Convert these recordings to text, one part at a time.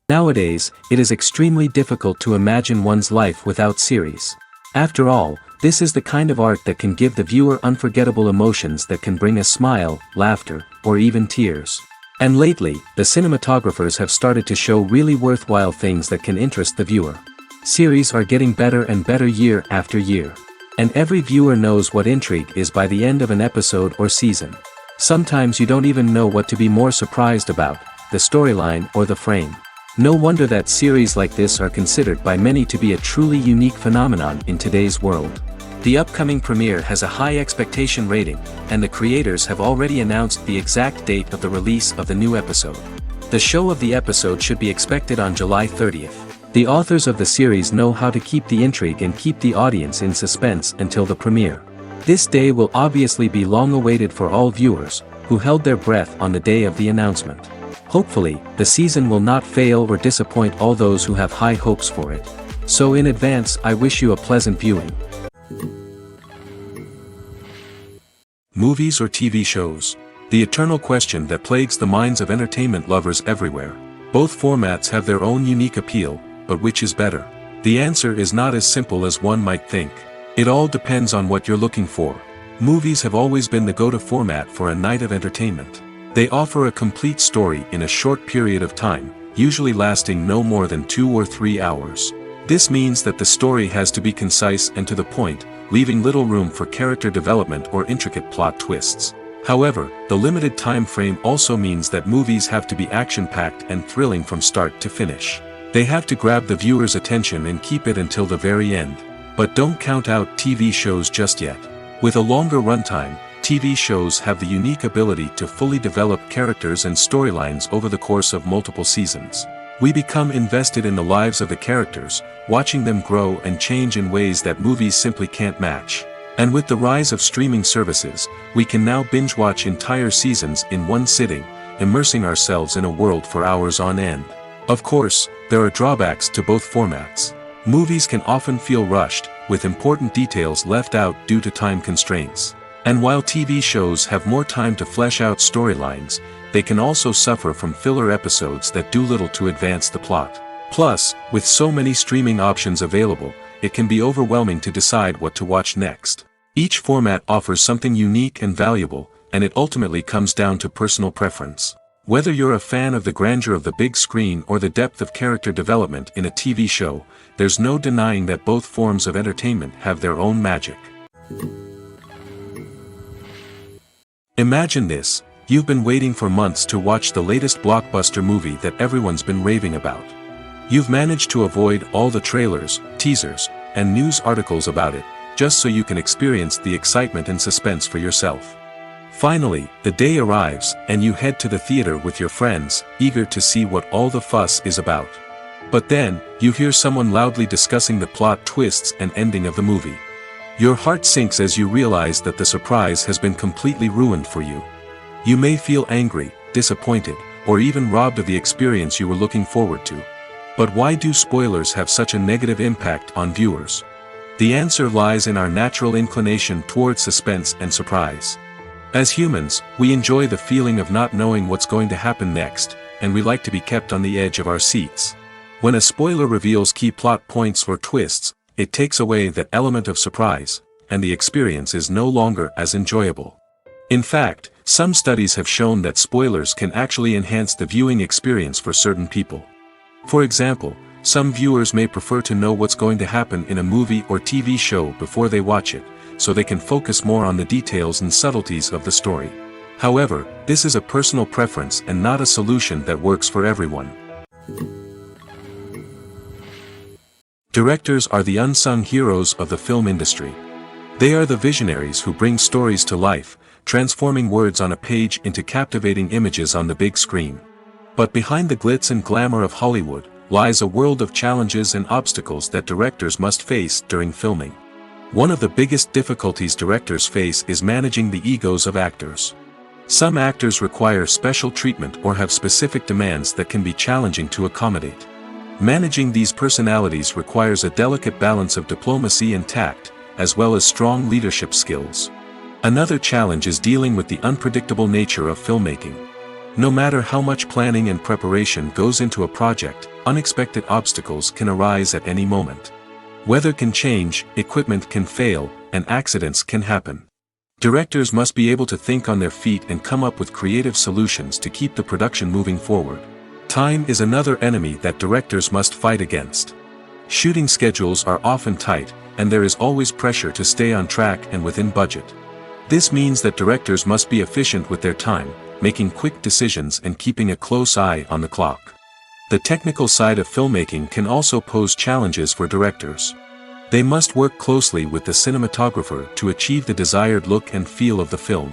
Nowadays, it is extremely difficult to imagine one's life without series. After all, this is the kind of art that can give the viewer unforgettable emotions that can bring a smile, laughter, or even tears. And lately, the cinematographers have started to show really worthwhile things that can interest the viewer. Series are getting better and better year after year. And every viewer knows what intrigue is by the end of an episode or season. Sometimes you don't even know what to be more surprised about, the storyline or the frame. No wonder that series like this are considered by many to be a truly unique phenomenon in today's world. The upcoming premiere has a high expectation rating, and the creators have already announced the exact date of the release of the new episode. The show of the episode should be expected on July 30th. The authors of the series know how to keep the intrigue and keep the audience in suspense until the premiere. This day will obviously be long awaited for all viewers, who held their breath on the day of the announcement. Hopefully, the season will not fail or disappoint all those who have high hopes for it. So in advance, I wish you a pleasant viewing. Movies or TV shows? The eternal question that plagues the minds of entertainment lovers everywhere. Both formats have their own unique appeal, but which is better? The answer is not as simple as one might think. It all depends on what you're looking for. Movies have always been the go-to format for a night of entertainment. They offer a complete story in a short period of time, usually lasting no more than 2 or 3 hours. This means that the story has to be concise and to the point, leaving little room for character development or intricate plot twists. However, the limited time frame also means that movies have to be action-packed and thrilling from start to finish. They have to grab the viewer's attention and keep it until the very end. But don't count out TV shows just yet. With a longer runtime, TV shows have the unique ability to fully develop characters and storylines over the course of multiple seasons. We become invested in the lives of the characters, watching them grow and change in ways that movies simply can't match. And with the rise of streaming services, we can now binge-watch entire seasons in one sitting, immersing ourselves in a world for hours on end. Of course, there are drawbacks to both formats. Movies can often feel rushed, with important details left out due to time constraints. And while TV shows have more time to flesh out storylines, they can also suffer from filler episodes that do little to advance the plot. Plus, with so many streaming options available, it can be overwhelming to decide what to watch next. Each format offers something unique and valuable, and it ultimately comes down to personal preference. Whether you're a fan of the grandeur of the big screen or the depth of character development in a TV show, there's no denying that both forms of entertainment have their own magic. Imagine this: you've been waiting for months to watch the latest blockbuster movie that everyone's been raving about. You've managed to avoid all the trailers, teasers, and news articles about it, just so you can experience the excitement and suspense for yourself. Finally, the day arrives, and you head to the theater with your friends, eager to see what all the fuss is about. But then, you hear someone loudly discussing the plot twists and ending of the movie. Your heart sinks as you realize that the surprise has been completely ruined for you. You may feel angry, disappointed, or even robbed of the experience you were looking forward to. But why do spoilers have such a negative impact on viewers? The answer lies in our natural inclination toward suspense and surprise. As humans, we enjoy the feeling of not knowing what's going to happen next, and we like to be kept on the edge of our seats. When a spoiler reveals key plot points or twists, it takes away that element of surprise, and the experience is no longer as enjoyable. In fact, some studies have shown that spoilers can actually enhance the viewing experience for certain people. For example, some viewers may prefer to know what's going to happen in a movie or TV show before they watch it, so they can focus more on the details and subtleties of the story. However, this is a personal preference and not a solution that works for everyone. Directors are the unsung heroes of the film industry. They are the visionaries who bring stories to life, transforming words on a page into captivating images on the big screen. But behind the glitz and glamour of Hollywood lies a world of challenges and obstacles that directors must face during filming. One of the biggest difficulties directors face is managing the egos of actors. Some actors require special treatment or have specific demands that can be challenging to accommodate. Managing these personalities requires a delicate balance of diplomacy and tact, as well as strong leadership skills. Another challenge is dealing with the unpredictable nature of filmmaking. No matter how much planning and preparation goes into a project, unexpected obstacles can arise at any moment. Weather can change, equipment can fail, and accidents can happen. Directors must be able to think on their feet and come up with creative solutions to keep the production moving forward. Time is another enemy that directors must fight against. Shooting schedules are often tight, and there is always pressure to stay on track and within budget. This means that directors must be efficient with their time, making quick decisions and keeping a close eye on the clock. The technical side of filmmaking can also pose challenges for directors. They must work closely with the cinematographer to achieve the desired look and feel of the film.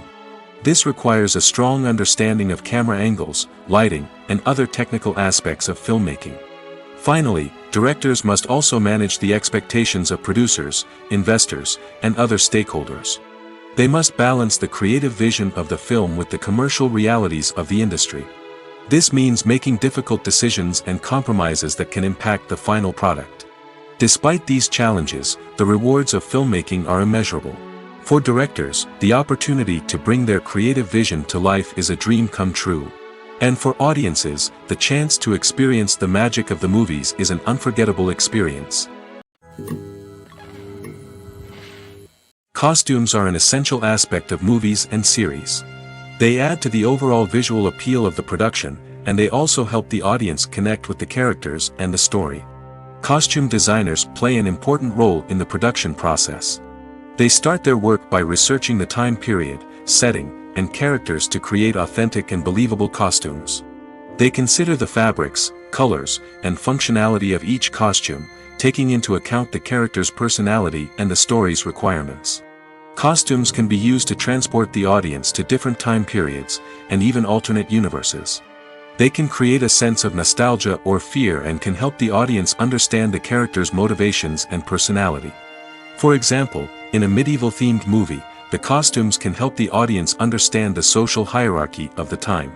This requires a strong understanding of camera angles, lighting, and other technical aspects of filmmaking. Finally, directors must also manage the expectations of producers, investors, and other stakeholders. They must balance the creative vision of the film with the commercial realities of the industry. This means making difficult decisions and compromises that can impact the final product. Despite these challenges, the rewards of filmmaking are immeasurable. For directors, the opportunity to bring their creative vision to life is a dream come true. And for audiences, the chance to experience the magic of the movies is an unforgettable experience. Costumes are an essential aspect of movies and series. They add to the overall visual appeal of the production, and they also help the audience connect with the characters and the story. Costume designers play an important role in the production process. They start their work by researching the time period, setting, and characters to create authentic and believable costumes. They consider the fabrics, colors, and functionality of each costume, taking into account the character's personality and the story's requirements. Costumes can be used to transport the audience to different time periods, and even alternate universes. They can create a sense of nostalgia or fear and can help the audience understand the character's motivations and personality. For example, in a medieval-themed movie, the costumes can help the audience understand the social hierarchy of the time.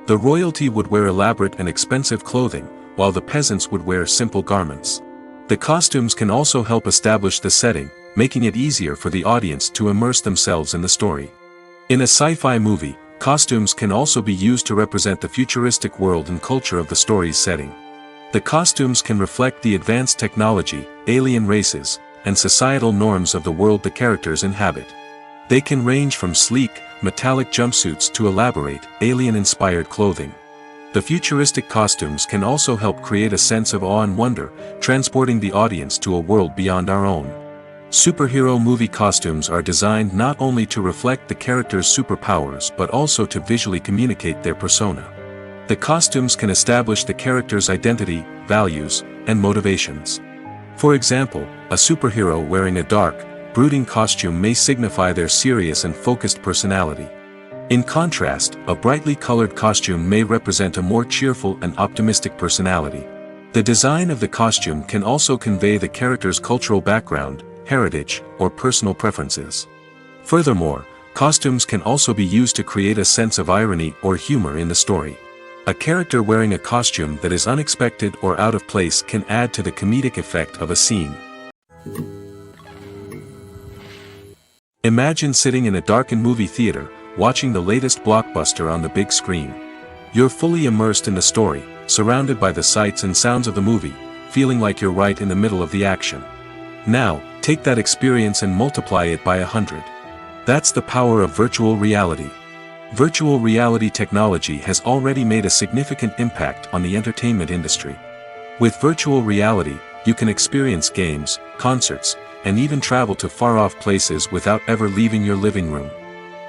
The royalty would wear elaborate and expensive clothing, while the peasants would wear simple garments. The costumes can also help establish the setting, making it easier for the audience to immerse themselves in the story. In a sci-fi movie, costumes can also be used to represent the futuristic world and culture of the story's setting. The costumes can reflect the advanced technology, alien races, and societal norms of the world the characters inhabit. They can range from sleek, metallic jumpsuits to elaborate, alien-inspired clothing. The futuristic costumes can also help create a sense of awe and wonder, transporting the audience to a world beyond our own. Superhero movie costumes are designed not only to reflect the character's superpowers but also to visually communicate their persona. The costumes can establish the character's identity, values, and motivations. For example, a superhero wearing a dark, brooding costume may signify their serious and focused personality. In contrast, a brightly colored costume may represent a more cheerful and optimistic personality. The design of the costume can also convey the character's cultural background, heritage, or personal preferences. Furthermore, costumes can also be used to create a sense of irony or humor in the story. A character wearing a costume that is unexpected or out of place can add to the comedic effect of a scene. Imagine sitting in a darkened movie theater, watching the latest blockbuster on the big screen. You're fully immersed in the story, surrounded by the sights and sounds of the movie, feeling like you're right in the middle of the action. Now, take that experience and multiply it by 100. That's the power of virtual reality. Virtual reality technology has already made a significant impact on the entertainment industry. With virtual reality, you can experience games, concerts, and even travel to far-off places without ever leaving your living room.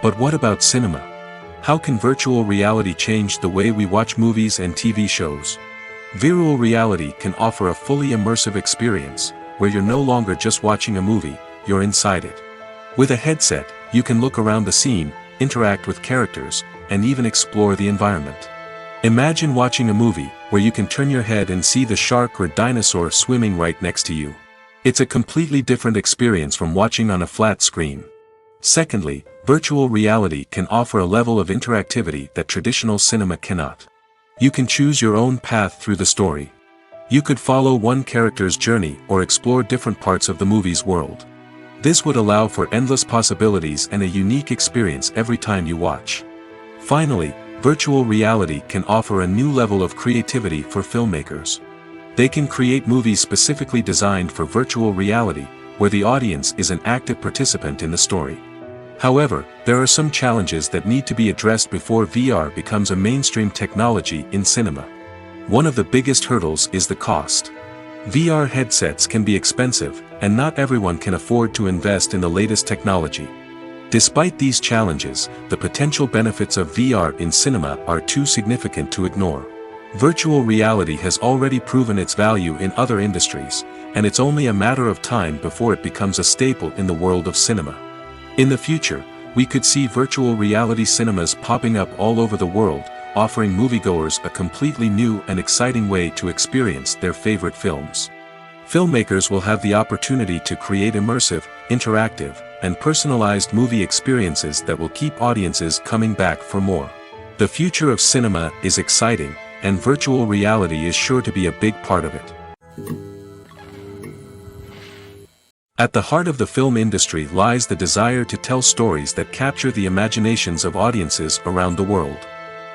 But what about cinema? How can virtual reality change the way we watch movies and TV shows? Virtual reality can offer a fully immersive experience, where you're no longer just watching a movie, you're inside it. With a headset, you can look around the scene, interact with characters, and even explore the environment. Imagine watching a movie, where you can turn your head and see the shark or dinosaur swimming right next to you. It's a completely different experience from watching on a flat screen. Secondly, virtual reality can offer a level of interactivity that traditional cinema cannot. You can choose your own path through the story. You could follow one character's journey or explore different parts of the movie's world. This would allow for endless possibilities and a unique experience every time you watch. Finally, virtual reality can offer a new level of creativity for filmmakers. They can create movies specifically designed for virtual reality, where the audience is an active participant in the story. However, there are some challenges that need to be addressed before VR becomes a mainstream technology in cinema. One of the biggest hurdles is the cost. VR headsets can be expensive, and not everyone can afford to invest in the latest technology. Despite these challenges, the potential benefits of VR in cinema are too significant to ignore. Virtual reality has already proven its value in other industries, and it's only a matter of time before it becomes a staple in the world of cinema. In the future, we could see virtual reality cinemas popping up all over the world, offering moviegoers a completely new and exciting way to experience their favorite films. Filmmakers will have the opportunity to create immersive, interactive, and personalized movie experiences that will keep audiences coming back for more. The future of cinema is exciting, and virtual reality is sure to be a big part of it. At the heart of the film industry lies the desire to tell stories that capture the imaginations of audiences around the world.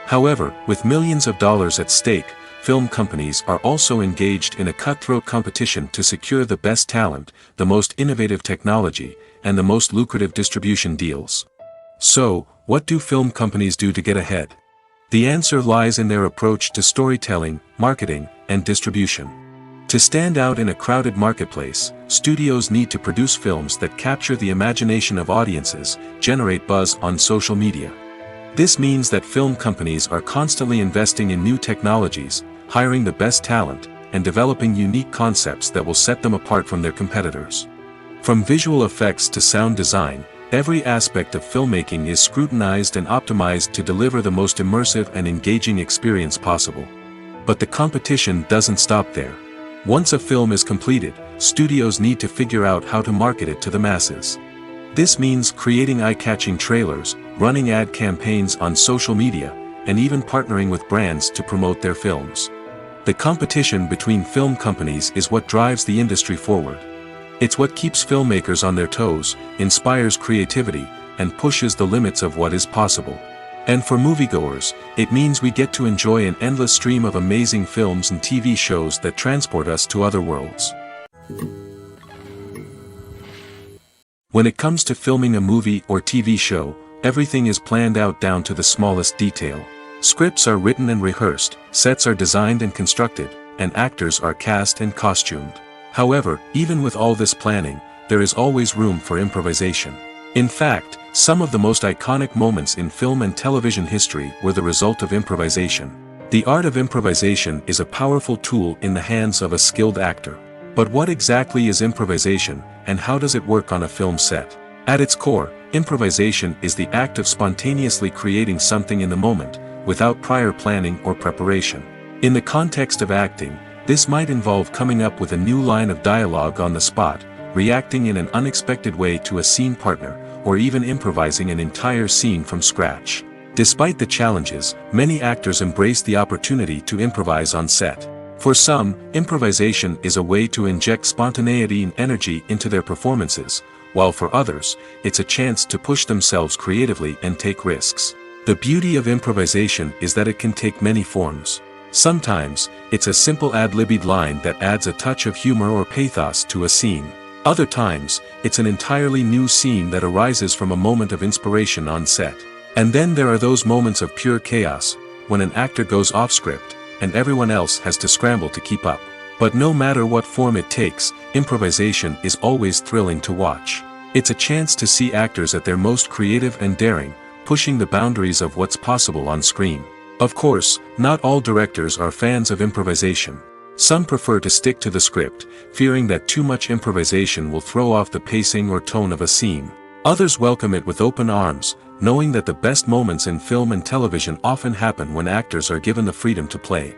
However, with millions of dollars at stake, film companies are also engaged in a cutthroat competition to secure the best talent, the most innovative technology, and the most lucrative distribution deals. So, what do film companies do to get ahead? The answer lies in their approach to storytelling, marketing, and distribution. To stand out in a crowded marketplace, studios need to produce films that capture the imagination of audiences, generate buzz on social media. This means that film companies are constantly investing in new technologies, hiring the best talent, and developing unique concepts that will set them apart from their competitors. From visual effects to sound design, every aspect of filmmaking is scrutinized and optimized to deliver the most immersive and engaging experience possible. But the competition doesn't stop there. Once a film is completed, studios need to figure out how to market it to the masses. This means creating eye-catching trailers, running ad campaigns on social media, and even partnering with brands to promote their films. The competition between film companies is what drives the industry forward. It's what keeps filmmakers on their toes, inspires creativity, and pushes the limits of what is possible. And for moviegoers, it means we get to enjoy an endless stream of amazing films and TV shows that transport us to other worlds. When it comes to filming a movie or TV show, everything is planned out down to the smallest detail. Scripts are written and rehearsed, sets are designed and constructed, and actors are cast and costumed. However, even with all this planning, there is always room for improvisation. In fact, some of the most iconic moments in film and television history were the result of improvisation. The art of improvisation is a powerful tool in the hands of a skilled actor. But what exactly is improvisation, and how does it work on a film set? At its core, improvisation is the act of spontaneously creating something in the moment, without prior planning or preparation. In the context of acting, this might involve coming up with a new line of dialogue on the spot, reacting in an unexpected way to a scene partner, or even improvising an entire scene from scratch. Despite the challenges, many actors embrace the opportunity to improvise on set. For some, improvisation is a way to inject spontaneity and energy into their performances, while for others, it's a chance to push themselves creatively and take risks. The beauty of improvisation is that it can take many forms. Sometimes, it's a simple ad-libbed line that adds a touch of humor or pathos to a scene. Other times, it's an entirely new scene that arises from a moment of inspiration on set. And then there are those moments of pure chaos, when an actor goes off script, and everyone else has to scramble to keep up. But no matter what form it takes, improvisation is always thrilling to watch. It's a chance to see actors at their most creative and daring, pushing the boundaries of what's possible on screen. Of course, not all directors are fans of improvisation. Some prefer to stick to the script, fearing that too much improvisation will throw off the pacing or tone of a scene. Others welcome it with open arms, knowing that the best moments in film and television often happen when actors are given the freedom to play.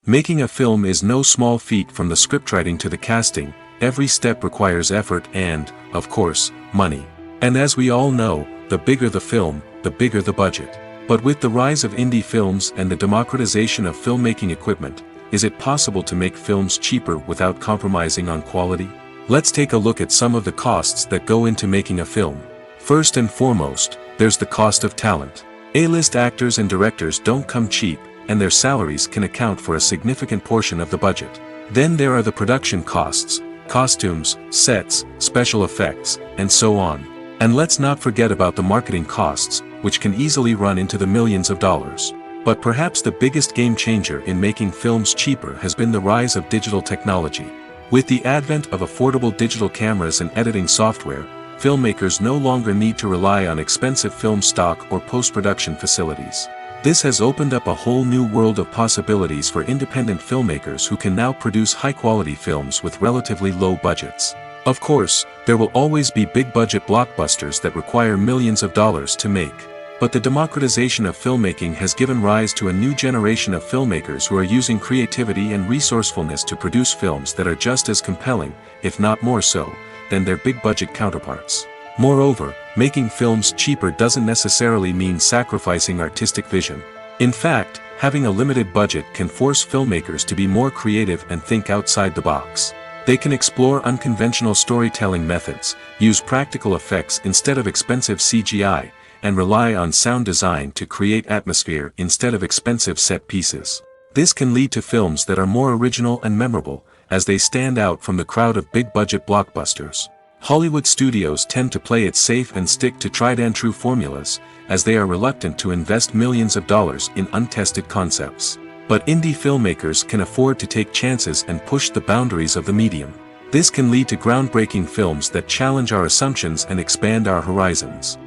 Making a film is no small feat. From the scriptwriting to the casting, every step requires effort and, of course, money. And as we all know, the bigger the film, the bigger the budget. But with the rise of indie films and the democratization of filmmaking equipment, is it possible to make films cheaper without compromising on quality? Let's take a look at some of the costs that go into making a film. First and foremost, there's the cost of talent. A-list actors and directors don't come cheap, and their salaries can account for a significant portion of the budget. Then there are the production costs, costumes, sets, special effects, and so on. And let's not forget about the marketing costs, which can easily run into the millions of dollars. But perhaps the biggest game changer in making films cheaper has been the rise of digital technology. With the advent of affordable digital cameras and editing software, filmmakers no longer need to rely on expensive film stock or post-production facilities. This has opened up a whole new world of possibilities for independent filmmakers who can now produce high-quality films with relatively low budgets. Of course, there will always be big-budget blockbusters that require millions of dollars to make. But the democratization of filmmaking has given rise to a new generation of filmmakers who are using creativity and resourcefulness to produce films that are just as compelling, if not more so, than their big-budget counterparts. Moreover, making films cheaper doesn't necessarily mean sacrificing artistic vision. In fact, having a limited budget can force filmmakers to be more creative and think outside the box. They can explore unconventional storytelling methods, use practical effects instead of expensive CGI, and rely on sound design to create atmosphere instead of expensive set pieces. This can lead to films that are more original and memorable, as they stand out from the crowd of big-budget blockbusters. Hollywood studios tend to play it safe and stick to tried-and-true formulas, as they are reluctant to invest millions of dollars in untested concepts. But indie filmmakers can afford to take chances and push the boundaries of the medium. This can lead to groundbreaking films that challenge our assumptions and expand our horizons.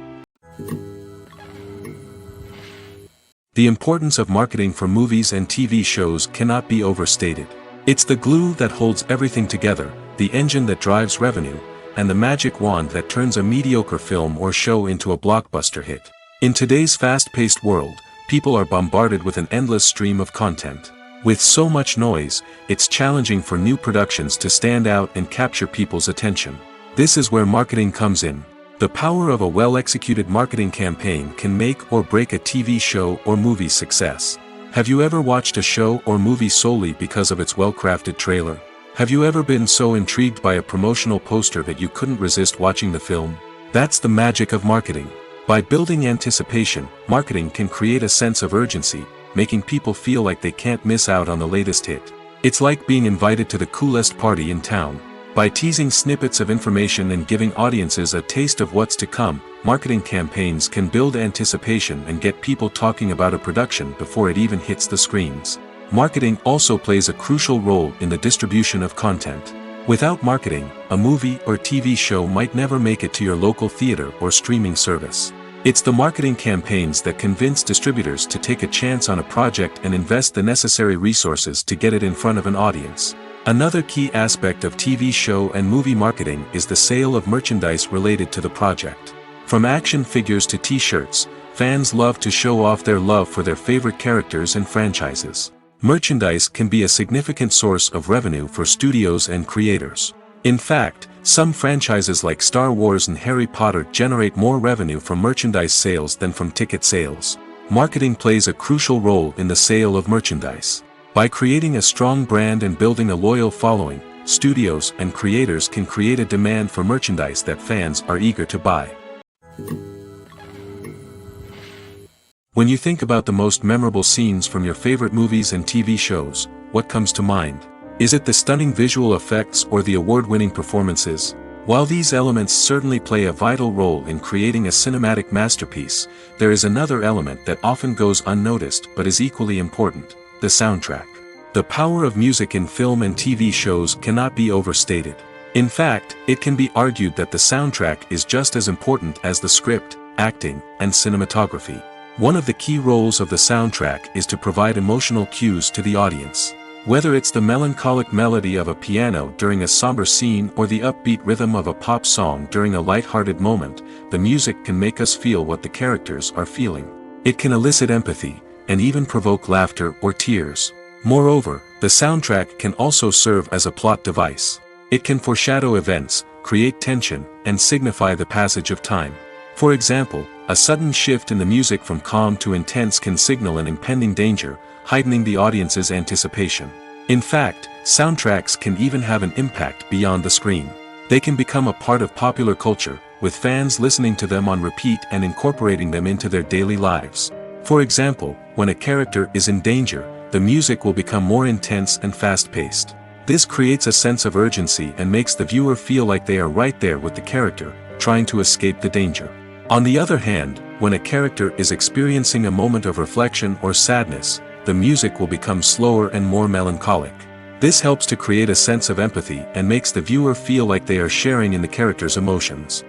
The importance of marketing for movies and TV shows cannot be overstated. It's the glue that holds everything together, the engine that drives revenue, and the magic wand that turns a mediocre film or show into a blockbuster hit. In today's fast-paced world, people are bombarded with an endless stream of content. With so much noise, it's challenging for new productions to stand out and capture people's attention. This is where marketing comes in. The power of a well-executed marketing campaign can make or break a TV show or movie's success. Have you ever watched a show or movie solely because of its well-crafted trailer? Have you ever been so intrigued by a promotional poster that you couldn't resist watching the film? That's the magic of marketing. By building anticipation, marketing can create a sense of urgency, making people feel like they can't miss out on the latest hit. It's like being invited to the coolest party in town. By teasing snippets of information and giving audiences a taste of what's to come, marketing campaigns can build anticipation and get people talking about a production before it even hits the screens. Marketing also plays a crucial role in the distribution of content. Without marketing, a movie or TV show might never make it to your local theater or streaming service. It's the marketing campaigns that convince distributors to take a chance on a project and invest the necessary resources to get it in front of an audience. Another key aspect of TV show and movie marketing is the sale of merchandise related to the project. From action figures to t-shirts, fans love to show off their love for their favorite characters and franchises. Merchandise can be a significant source of revenue for studios and creators. In fact, some franchises like Star Wars and Harry Potter generate more revenue from merchandise sales than from ticket sales. Marketing plays a crucial role in the sale of merchandise. By creating a strong brand and building a loyal following, studios and creators can create a demand for merchandise that fans are eager to buy. When you think about the most memorable scenes from your favorite movies and TV shows, what comes to mind? Is it the stunning visual effects or the award-winning performances? While these elements certainly play a vital role in creating a cinematic masterpiece, there is another element that often goes unnoticed but is equally important: the soundtrack. The power of music in film and TV shows cannot be overstated. In fact, it can be argued that the soundtrack is just as important as the script, acting, and cinematography. One of the key roles of the soundtrack is to provide emotional cues to the audience. Whether it's the melancholic melody of a piano during a somber scene or the upbeat rhythm of a pop song during a light-hearted moment, the music can make us feel what the characters are feeling. It can elicit empathy, and even provoke laughter or tears. Moreover, the soundtrack can also serve as a plot device. It can foreshadow events, create tension, and signify the passage of time. For example, a sudden shift in the music from calm to intense can signal an impending danger, heightening the audience's anticipation. In fact, soundtracks can even have an impact beyond the screen. They can become a part of popular culture, with fans listening to them on repeat and incorporating them into their daily lives. For example, when a character is in danger, the music will become more intense and fast-paced. This creates a sense of urgency and makes the viewer feel like they are right there with the character, trying to escape the danger. On the other hand, when a character is experiencing a moment of reflection or sadness, the music will become slower and more melancholic. This helps to create a sense of empathy and makes the viewer feel like they are sharing in the character's emotions.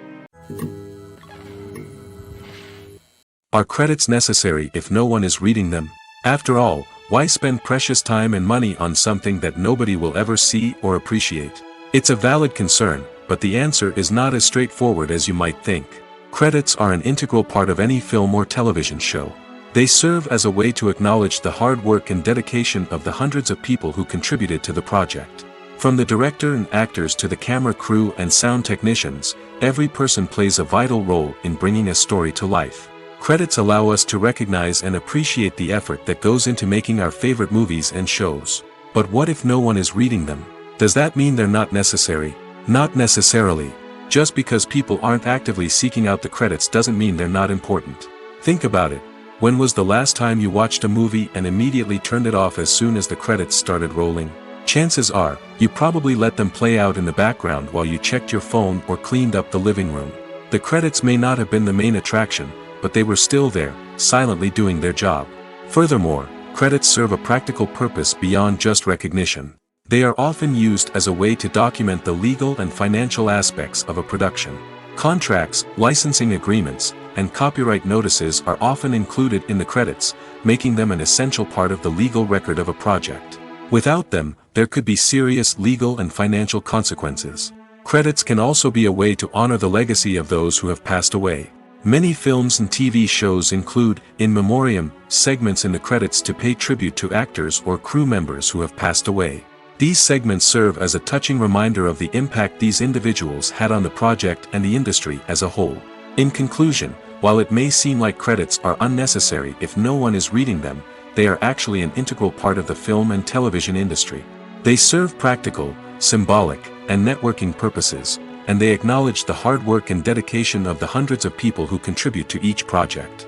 Are credits necessary if no one is reading them? After all, why spend precious time and money on something that nobody will ever see or appreciate? It's a valid concern, but the answer is not as straightforward as you might think. Credits are an integral part of any film or television show. They serve as a way to acknowledge the hard work and dedication of the hundreds of people who contributed to the project. From the director and actors to the camera crew and sound technicians, every person plays a vital role in bringing a story to life. Credits allow us to recognize and appreciate the effort that goes into making our favorite movies and shows. But what if no one is reading them? Does that mean they're not necessary? Not necessarily. Just because people aren't actively seeking out the credits doesn't mean they're not important. Think about it. When was the last time you watched a movie and immediately turned it off as soon as the credits started rolling? Chances are, you probably let them play out in the background while you checked your phone or cleaned up the living room. The credits may not have been the main attraction, but they were still there, silently doing their job. Furthermore, credits serve a practical purpose beyond just recognition. They are often used as a way to document the legal and financial aspects of a production. Contracts, licensing agreements, and copyright notices are often included in the credits, making them an essential part of the legal record of a project. Without them, there could be serious legal and financial consequences. Credits can also be a way to honor the legacy of those who have passed away. Many films and TV shows include, in memoriam, segments in the credits to pay tribute to actors or crew members who have passed away. These segments serve as a touching reminder of the impact these individuals had on the project and the industry as a whole. In conclusion, while it may seem like credits are unnecessary if no one is reading them, they are actually an integral part of the film and television industry. They serve practical, symbolic, and networking purposes, and they acknowledge the hard work and dedication of the hundreds of people who contribute to each project.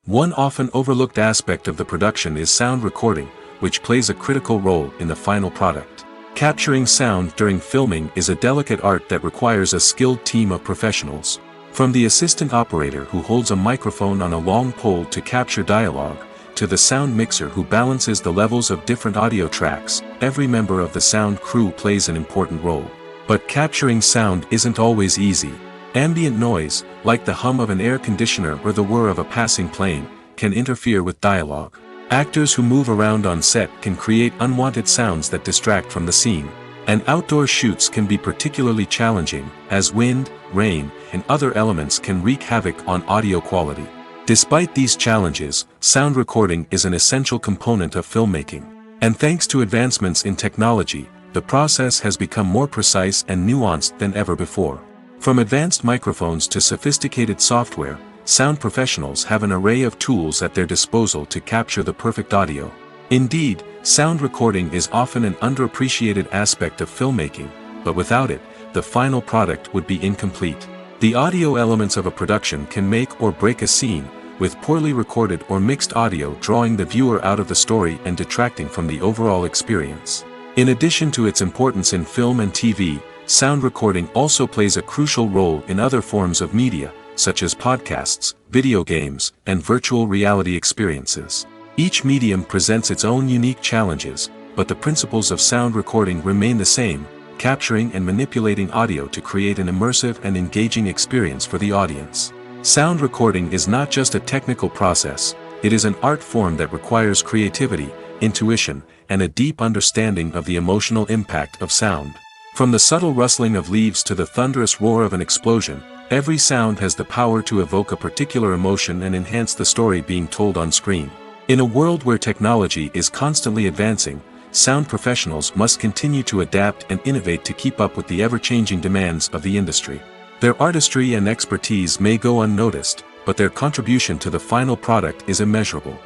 One often overlooked aspect of the production is sound recording, which plays a critical role in the final product. Capturing sound during filming is a delicate art that requires a skilled team of professionals. From the assistant operator who holds a microphone on a long pole to capture dialogue, to the sound mixer who balances the levels of different audio tracks, every member of the sound crew plays an important role. But capturing sound isn't always easy. Ambient noise, like the hum of an air conditioner or the whir of a passing plane, can interfere with dialogue. Actors who move around on set can create unwanted sounds that distract from the scene. And outdoor shoots can be particularly challenging, as wind, rain, and other elements can wreak havoc on audio quality. Despite these challenges, sound recording is an essential component of filmmaking. And thanks to advancements in technology, the process has become more precise and nuanced than ever before. From advanced microphones to sophisticated software, sound professionals have an array of tools at their disposal to capture the perfect audio. Indeed, sound recording is often an underappreciated aspect of filmmaking, but without it, the final product would be incomplete. The audio elements of a production can make or break a scene, with poorly recorded or mixed audio drawing the viewer out of the story and detracting from the overall experience. In addition to its importance in film and TV, sound recording also plays a crucial role in other forms of media, such as podcasts, video games, and virtual reality experiences. Each medium presents its own unique challenges, but the principles of sound recording remain the same, capturing and manipulating audio to create an immersive and engaging experience for the audience. Sound recording is not just a technical process, it is an art form that requires creativity, intuition, and a deep understanding of the emotional impact of sound. From the subtle rustling of leaves to the thunderous roar of an explosion, every sound has the power to evoke a particular emotion and enhance the story being told on screen. In a world where technology is constantly advancing, sound professionals must continue to adapt and innovate to keep up with the ever-changing demands of the industry. Their artistry and expertise may go unnoticed, but their contribution to the final product is immeasurable.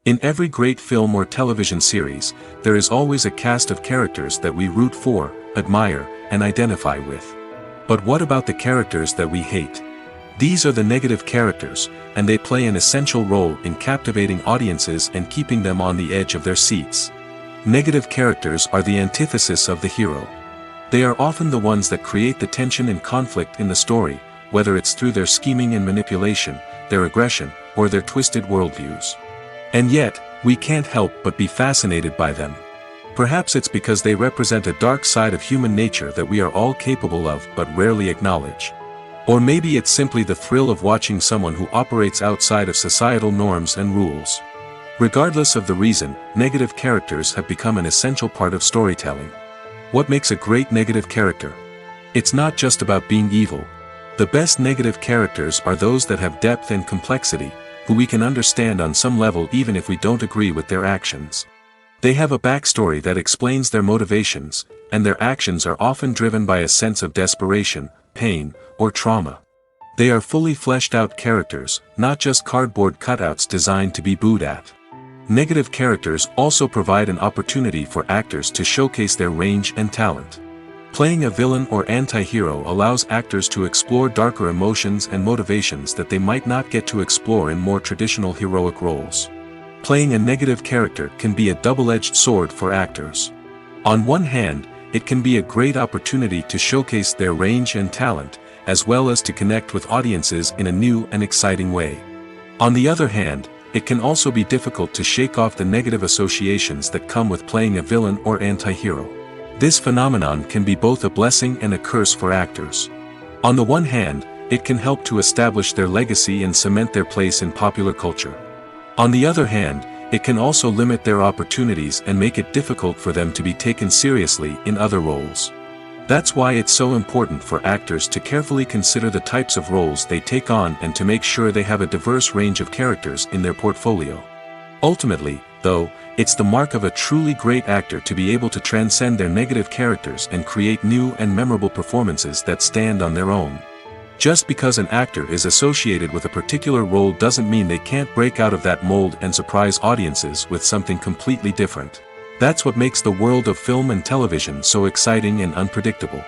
In every great film or television series, there is always a cast of characters that we root for, admire, and identify with. But what about the characters that we hate? These are the negative characters, and they play an essential role in captivating audiences and keeping them on the edge of their seats. Negative characters are the antithesis of the hero. They are often the ones that create the tension and conflict in the story, whether it's through their scheming and manipulation, their aggression, or their twisted worldviews. And yet, we can't help but be fascinated by them. Perhaps it's because they represent a dark side of human nature that we are all capable of but rarely acknowledge. Or maybe it's simply the thrill of watching someone who operates outside of societal norms and rules. Regardless of the reason, negative characters have become an essential part of storytelling. What makes a great negative character? It's not just about being evil. The best negative characters are those that have depth and complexity, who we can understand on some level even if we don't agree with their actions. They have a backstory that explains their motivations, and their actions are often driven by a sense of desperation, pain, or trauma. They are fully fleshed out characters, not just cardboard cutouts designed to be booed at. Negative characters also provide an opportunity for actors to showcase their range and talent. Playing a villain or anti-hero allows actors to explore darker emotions and motivations that they might not get to explore in more traditional heroic roles. Playing a negative character can be a double-edged sword for actors. On one hand, it can be a great opportunity to showcase their range and talent, as well as to connect with audiences in a new and exciting way. On the other hand, it can also be difficult to shake off the negative associations that come with playing a villain or anti-hero. This phenomenon can be both a blessing and a curse for actors. On the one hand, it can help to establish their legacy and cement their place in popular culture. On the other hand, it can also limit their opportunities and make it difficult for them to be taken seriously in other roles. That's why it's so important for actors to carefully consider the types of roles they take on and to make sure they have a diverse range of characters in their portfolio. Ultimately, though, it's the mark of a truly great actor to be able to transcend their negative characters and create new and memorable performances that stand on their own. Just because an actor is associated with a particular role doesn't mean they can't break out of that mold and surprise audiences with something completely different. That's what makes the world of film and television so exciting and unpredictable.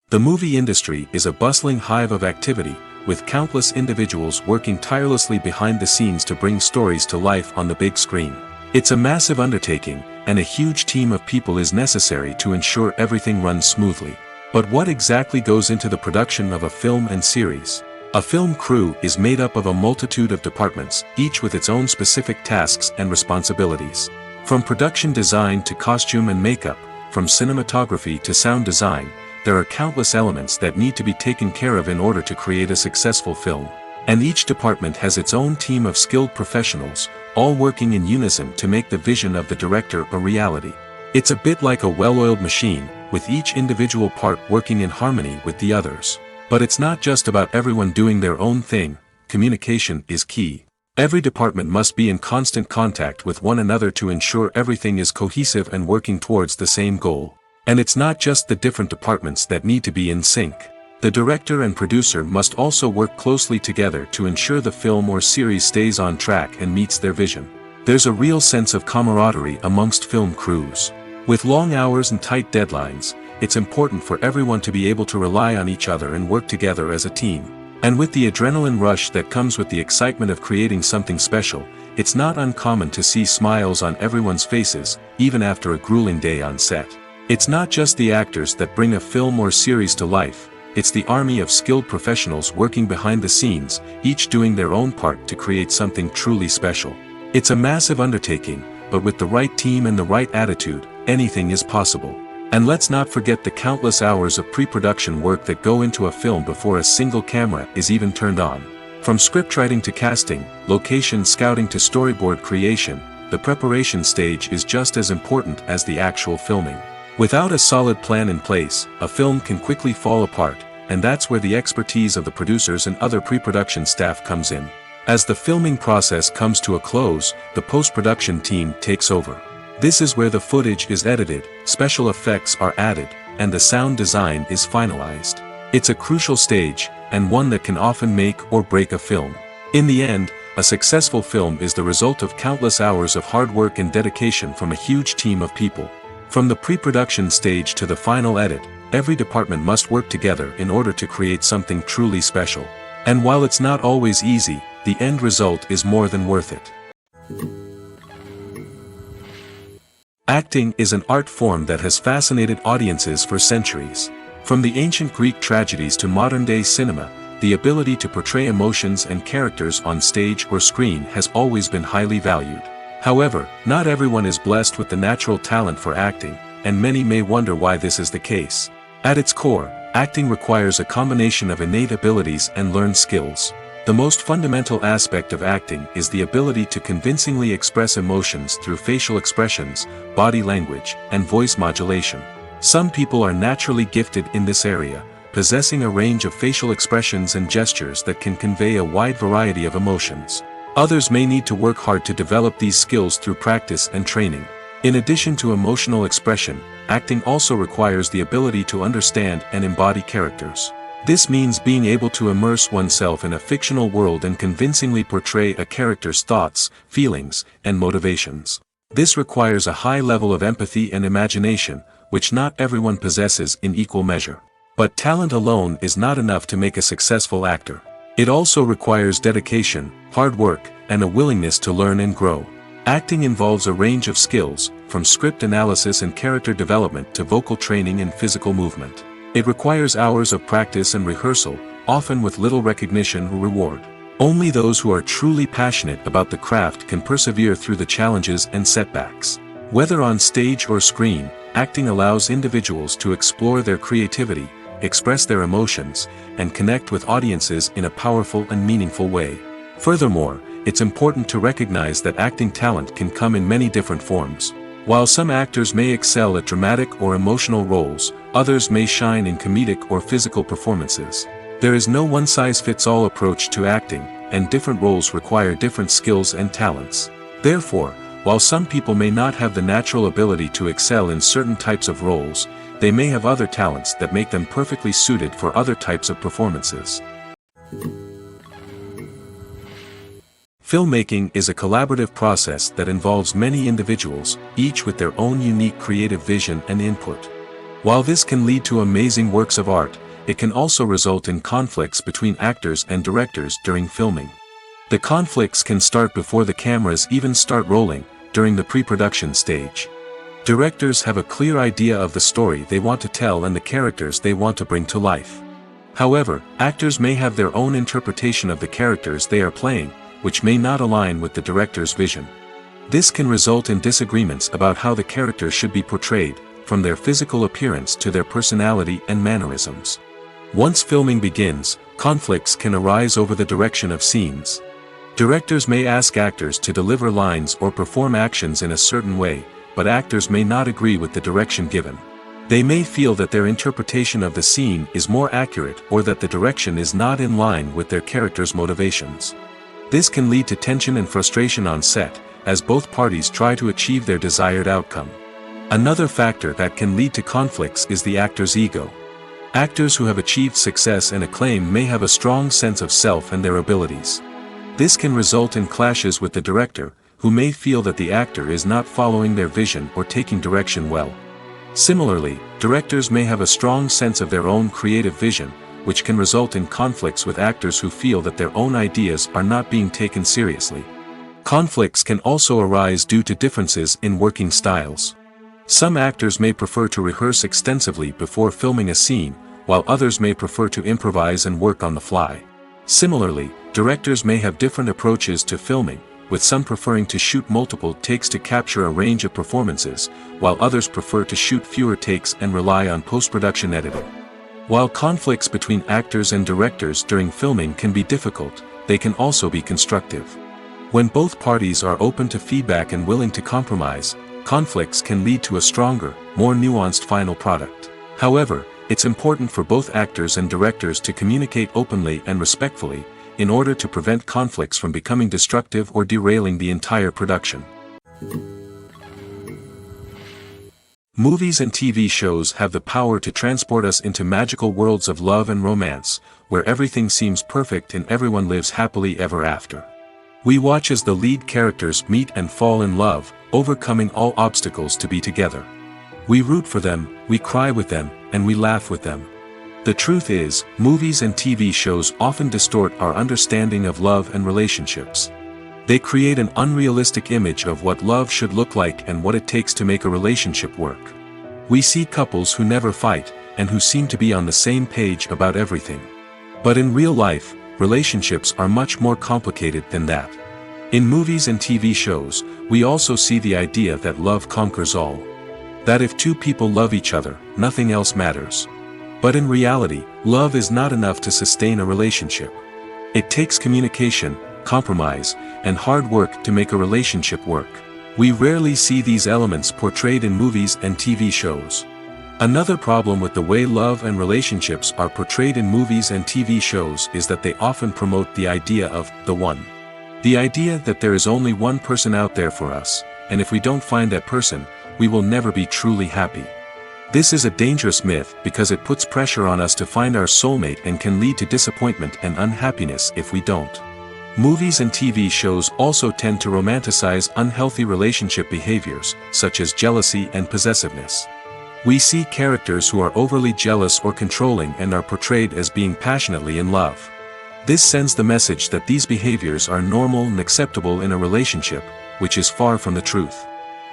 The movie industry is a bustling hive of activity, with countless individuals working tirelessly behind the scenes to bring stories to life on the big screen. It's a massive undertaking, and a huge team of people is necessary to ensure everything runs smoothly. But what exactly goes into the production of a film and series? A film crew is made up of a multitude of departments, each with its own specific tasks and responsibilities. From production design to costume and makeup, from cinematography to sound design, there are countless elements that need to be taken care of in order to create a successful film. And each department has its own team of skilled professionals, all working in unison to make the vision of the director a reality. It's a bit like a well-oiled machine, with each individual part working in harmony with the others. But it's not just about everyone doing their own thing, communication is key. Every department must be in constant contact with one another to ensure everything is cohesive and working towards the same goal. And it's not just the different departments that need to be in sync. The director and producer must also work closely together to ensure the film or series stays on track and meets their vision. There's a real sense of camaraderie amongst film crews. With long hours and tight deadlines, it's important for everyone to be able to rely on each other and work together as a team. And with the adrenaline rush that comes with the excitement of creating something special, it's not uncommon to see smiles on everyone's faces, even after a grueling day on set. It's not just the actors that bring a film or series to life, it's the army of skilled professionals working behind the scenes, each doing their own part to create something truly special. It's a massive undertaking, but with the right team and the right attitude, anything is possible. And let's not forget the countless hours of pre-production work that go into a film before a single camera is even turned on. From scriptwriting to casting, location scouting to storyboard creation, the preparation stage is just as important as the actual filming. Without a solid plan in place, a film can quickly fall apart, and that's where the expertise of the producers and other pre-production staff comes in. As the filming process comes to a close, the post-production team takes over. This is where the footage is edited, special effects are added, and the sound design is finalized. It's a crucial stage, and one that can often make or break a film. In the end, a successful film is the result of countless hours of hard work and dedication from a huge team of people. From the pre-production stage to the final edit, every department must work together in order to create something truly special. And while it's not always easy, the end result is more than worth it. Acting is an art form that has fascinated audiences for centuries. From the ancient Greek tragedies to modern-day cinema, the ability to portray emotions and characters on stage or screen has always been highly valued. However, not everyone is blessed with the natural talent for acting, and many may wonder why this is the case. At its core, acting requires a combination of innate abilities and learned skills. The most fundamental aspect of acting is the ability to convincingly express emotions through facial expressions, body language, and voice modulation. Some people are naturally gifted in this area, possessing a range of facial expressions and gestures that can convey a wide variety of emotions. Others may need to work hard to develop these skills through practice and training. In addition to emotional expression, acting also requires the ability to understand and embody characters. This means being able to immerse oneself in a fictional world and convincingly portray a character's thoughts, feelings, and motivations. This requires a high level of empathy and imagination, which not everyone possesses in equal measure. But talent alone is not enough to make a successful actor. It also requires dedication, hard work, and a willingness to learn and grow. Acting involves a range of skills, from script analysis and character development to vocal training and physical movement. It requires hours of practice and rehearsal, often with little recognition or reward. Only those who are truly passionate about the craft can persevere through the challenges and setbacks. Whether on stage or screen, acting allows individuals to explore their creativity, express their emotions, and connect with audiences in a powerful and meaningful way. Furthermore, it's important to recognize that acting talent can come in many different forms. While some actors may excel at dramatic or emotional roles, others may shine in comedic or physical performances. There is no one-size-fits-all approach to acting, and different roles require different skills and talents. Therefore, while some people may not have the natural ability to excel in certain types of roles, they may have other talents that make them perfectly suited for other types of performances. Filmmaking is a collaborative process that involves many individuals, each with their own unique creative vision and input. While this can lead to amazing works of art, it can also result in conflicts between actors and directors during filming. The conflicts can start before the cameras even start rolling, during the pre-production stage. Directors have a clear idea of the story they want to tell and the characters they want to bring to life. However, actors may have their own interpretation of the characters they are playing, which may not align with the director's vision. This can result in disagreements about how the characters should be portrayed, from their physical appearance to their personality and mannerisms. Once filming begins, conflicts can arise over the direction of scenes. Directors may ask actors to deliver lines or perform actions in a certain way, but actors may not agree with the direction given. They may feel that their interpretation of the scene is more accurate or that the direction is not in line with their character's motivations. This can lead to tension and frustration on set, as both parties try to achieve their desired outcome. Another factor that can lead to conflicts is the actor's ego. Actors who have achieved success and acclaim may have a strong sense of self and their abilities. This can result in clashes with the director, who may feel that the actor is not following their vision or taking direction well. Similarly, directors may have a strong sense of their own creative vision, which can result in conflicts with actors who feel that their own ideas are not being taken seriously. Conflicts can also arise due to differences in working styles. Some actors may prefer to rehearse extensively before filming a scene, while others may prefer to improvise and work on the fly. Similarly, directors may have different approaches to filming, with some preferring to shoot multiple takes to capture a range of performances, while others prefer to shoot fewer takes and rely on post-production editing. While conflicts between actors and directors during filming can be difficult, they can also be constructive. When both parties are open to feedback and willing to compromise, conflicts can lead to a stronger, more nuanced final product. However, it's important for both actors and directors to communicate openly and respectfully, in order to prevent conflicts from becoming destructive or derailing the entire production. Movies and TV shows have the power to transport us into magical worlds of love and romance, where everything seems perfect and everyone lives happily ever after. We watch as the lead characters meet and fall in love, overcoming all obstacles to be together. We root for them, we cry with them, and we laugh with them. The truth is, movies and TV shows often distort our understanding of love and relationships. They create an unrealistic image of what love should look like and what it takes to make a relationship work. We see couples who never fight, and who seem to be on the same page about everything. But in real life, relationships are much more complicated than that. In movies and TV shows, we also see the idea that love conquers all. That if two people love each other, nothing else matters. But in reality, love is not enough to sustain a relationship. It takes communication, compromise, and hard work to make a relationship work. We rarely see these elements portrayed in movies and TV shows. Another problem with the way love and relationships are portrayed in movies and TV shows is that they often promote the idea of the one. The idea that there is only one person out there for us, and if we don't find that person, we will never be truly happy. This is a dangerous myth because it puts pressure on us to find our soulmate and can lead to disappointment and unhappiness if we don't. Movies and TV shows also tend to romanticize unhealthy relationship behaviors, such as jealousy and possessiveness. We see characters who are overly jealous or controlling and are portrayed as being passionately in love. This sends the message that these behaviors are normal and acceptable in a relationship, which is far from the truth.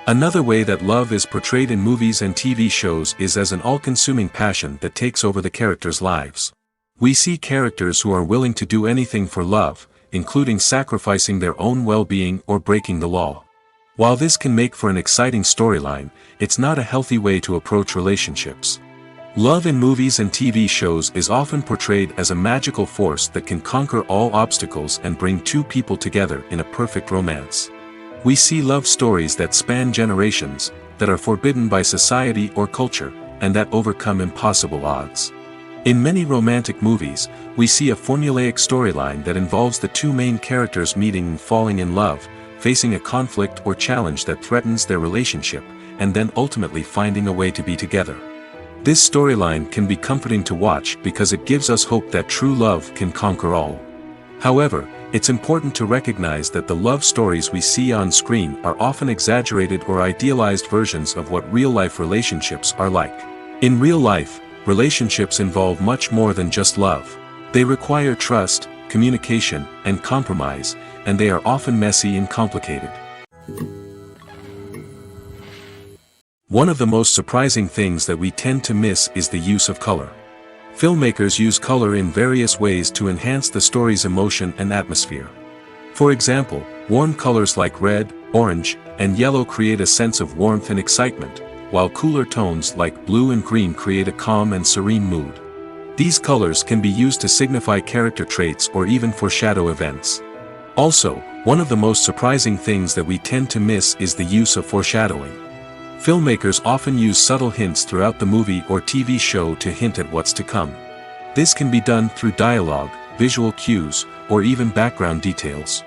Another way that love is portrayed in movies and TV shows is as an all-consuming passion that takes over the characters' lives. We see characters who are willing to do anything for love, including sacrificing their own well-being or breaking the law. While this can make for an exciting storyline, it's not a healthy way to approach relationships. Love in movies and TV shows is often portrayed as a magical force that can conquer all obstacles and bring two people together in a perfect romance. We see love stories that span generations, that are forbidden by society or culture, and that overcome impossible odds. In many romantic movies, we see a formulaic storyline that involves the two main characters meeting and falling in love, facing a conflict or challenge that threatens their relationship, and then ultimately finding a way to be together. This storyline can be comforting to watch because it gives us hope that true love can conquer all. However, it's important to recognize that the love stories we see on screen are often exaggerated or idealized versions of what real-life relationships are like. In real life, relationships involve much more than just love. They require trust, communication, and compromise, and they are often messy and complicated. One of the most surprising things that we tend to miss is the use of color. Filmmakers use color in various ways to enhance the story's emotion and atmosphere. For example, warm colors like red, orange, and yellow create a sense of warmth and excitement, while cooler tones like blue and green create a calm and serene mood. These colors can be used to signify character traits or even foreshadow events. Also, one of the most surprising things that we tend to miss is the use of foreshadowing. Filmmakers often use subtle hints throughout the movie or TV show to hint at what's to come. This can be done through dialogue, visual cues, or even background details.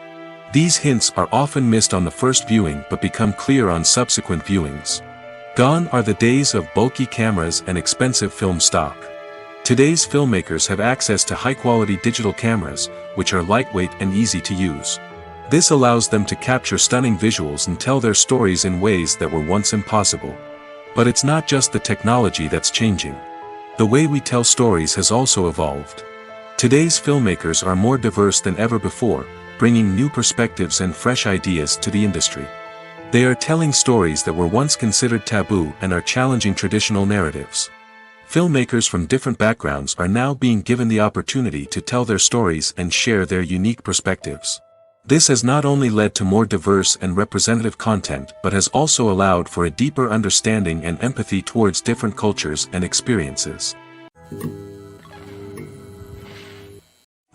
These hints are often missed on the first viewing but become clear on subsequent viewings. Gone are the days of bulky cameras and expensive film stock. Today's filmmakers have access to high-quality digital cameras, which are lightweight and easy to use. This allows them to capture stunning visuals and tell their stories in ways that were once impossible. But it's not just the technology that's changing. The way we tell stories has also evolved. Today's filmmakers are more diverse than ever before, bringing new perspectives and fresh ideas to the industry. They are telling stories that were once considered taboo and are challenging traditional narratives. Filmmakers from different backgrounds are now being given the opportunity to tell their stories and share their unique perspectives. This has not only led to more diverse and representative content but has also allowed for a deeper understanding and empathy towards different cultures and experiences.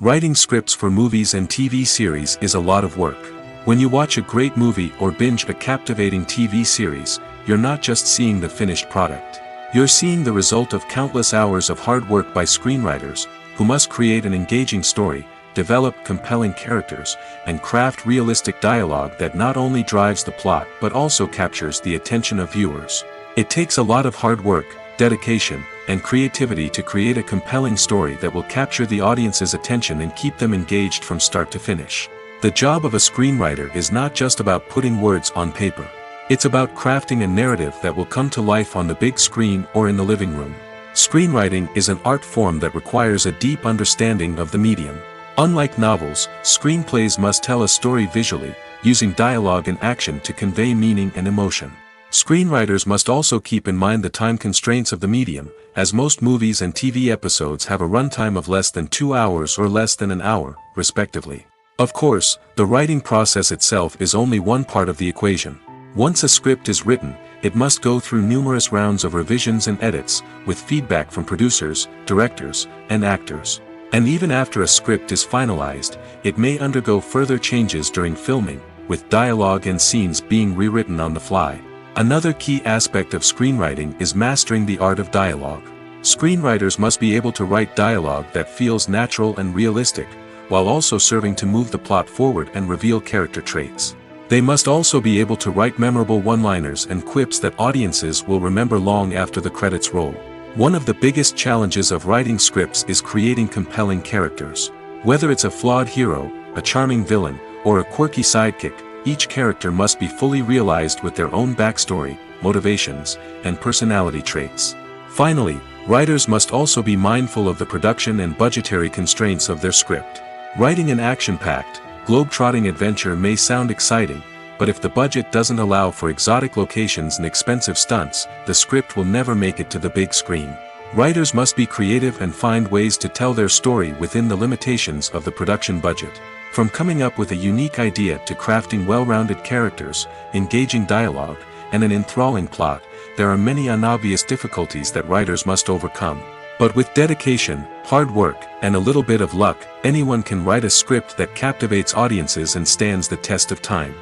Writing scripts for movies and TV series is a lot of work. When you watch a great movie or binge a captivating TV series, you're not just seeing the finished product. You're seeing the result of countless hours of hard work by screenwriters, who must create an engaging story, develop compelling characters, and craft realistic dialogue that not only drives the plot but also captures the attention of viewers. It takes a lot of hard work, dedication, and creativity to create a compelling story that will capture the audience's attention and keep them engaged from start to finish. The job of a screenwriter is not just about putting words on paper. It's about crafting a narrative that will come to life on the big screen or in the living room. Screenwriting is an art form that requires a deep understanding of the medium. Unlike novels, screenplays must tell a story visually, using dialogue and action to convey meaning and emotion. Screenwriters must also keep in mind the time constraints of the medium, as most movies and TV episodes have a runtime of less than 2 hours or less than an hour, respectively. Of course, the writing process itself is only one part of the equation. Once a script is written, it must go through numerous rounds of revisions and edits, with feedback from producers, directors, and actors. And even after a script is finalized, it may undergo further changes during filming, with dialogue and scenes being rewritten on the fly. Another key aspect of screenwriting is mastering the art of dialogue. Screenwriters must be able to write dialogue that feels natural and realistic, while also serving to move the plot forward and reveal character traits. They must also be able to write memorable one-liners and quips that audiences will remember long after the credits roll. One of the biggest challenges of writing scripts is creating compelling characters. Whether it's a flawed hero, a charming villain, or a quirky sidekick, each character must be fully realized with their own backstory, motivations, and personality traits. Finally, writers must also be mindful of the production and budgetary constraints of their script. Writing an action-packed, globe-trotting adventure may sound exciting, but if the budget doesn't allow for exotic locations and expensive stunts, the script will never make it to the big screen. Writers must be creative and find ways to tell their story within the limitations of the production budget. From coming up with a unique idea to crafting well-rounded characters, engaging dialogue, and an enthralling plot, there are many unobvious difficulties that writers must overcome. But with dedication, hard work, and a little bit of luck, anyone can write a script that captivates audiences and stands the test of time.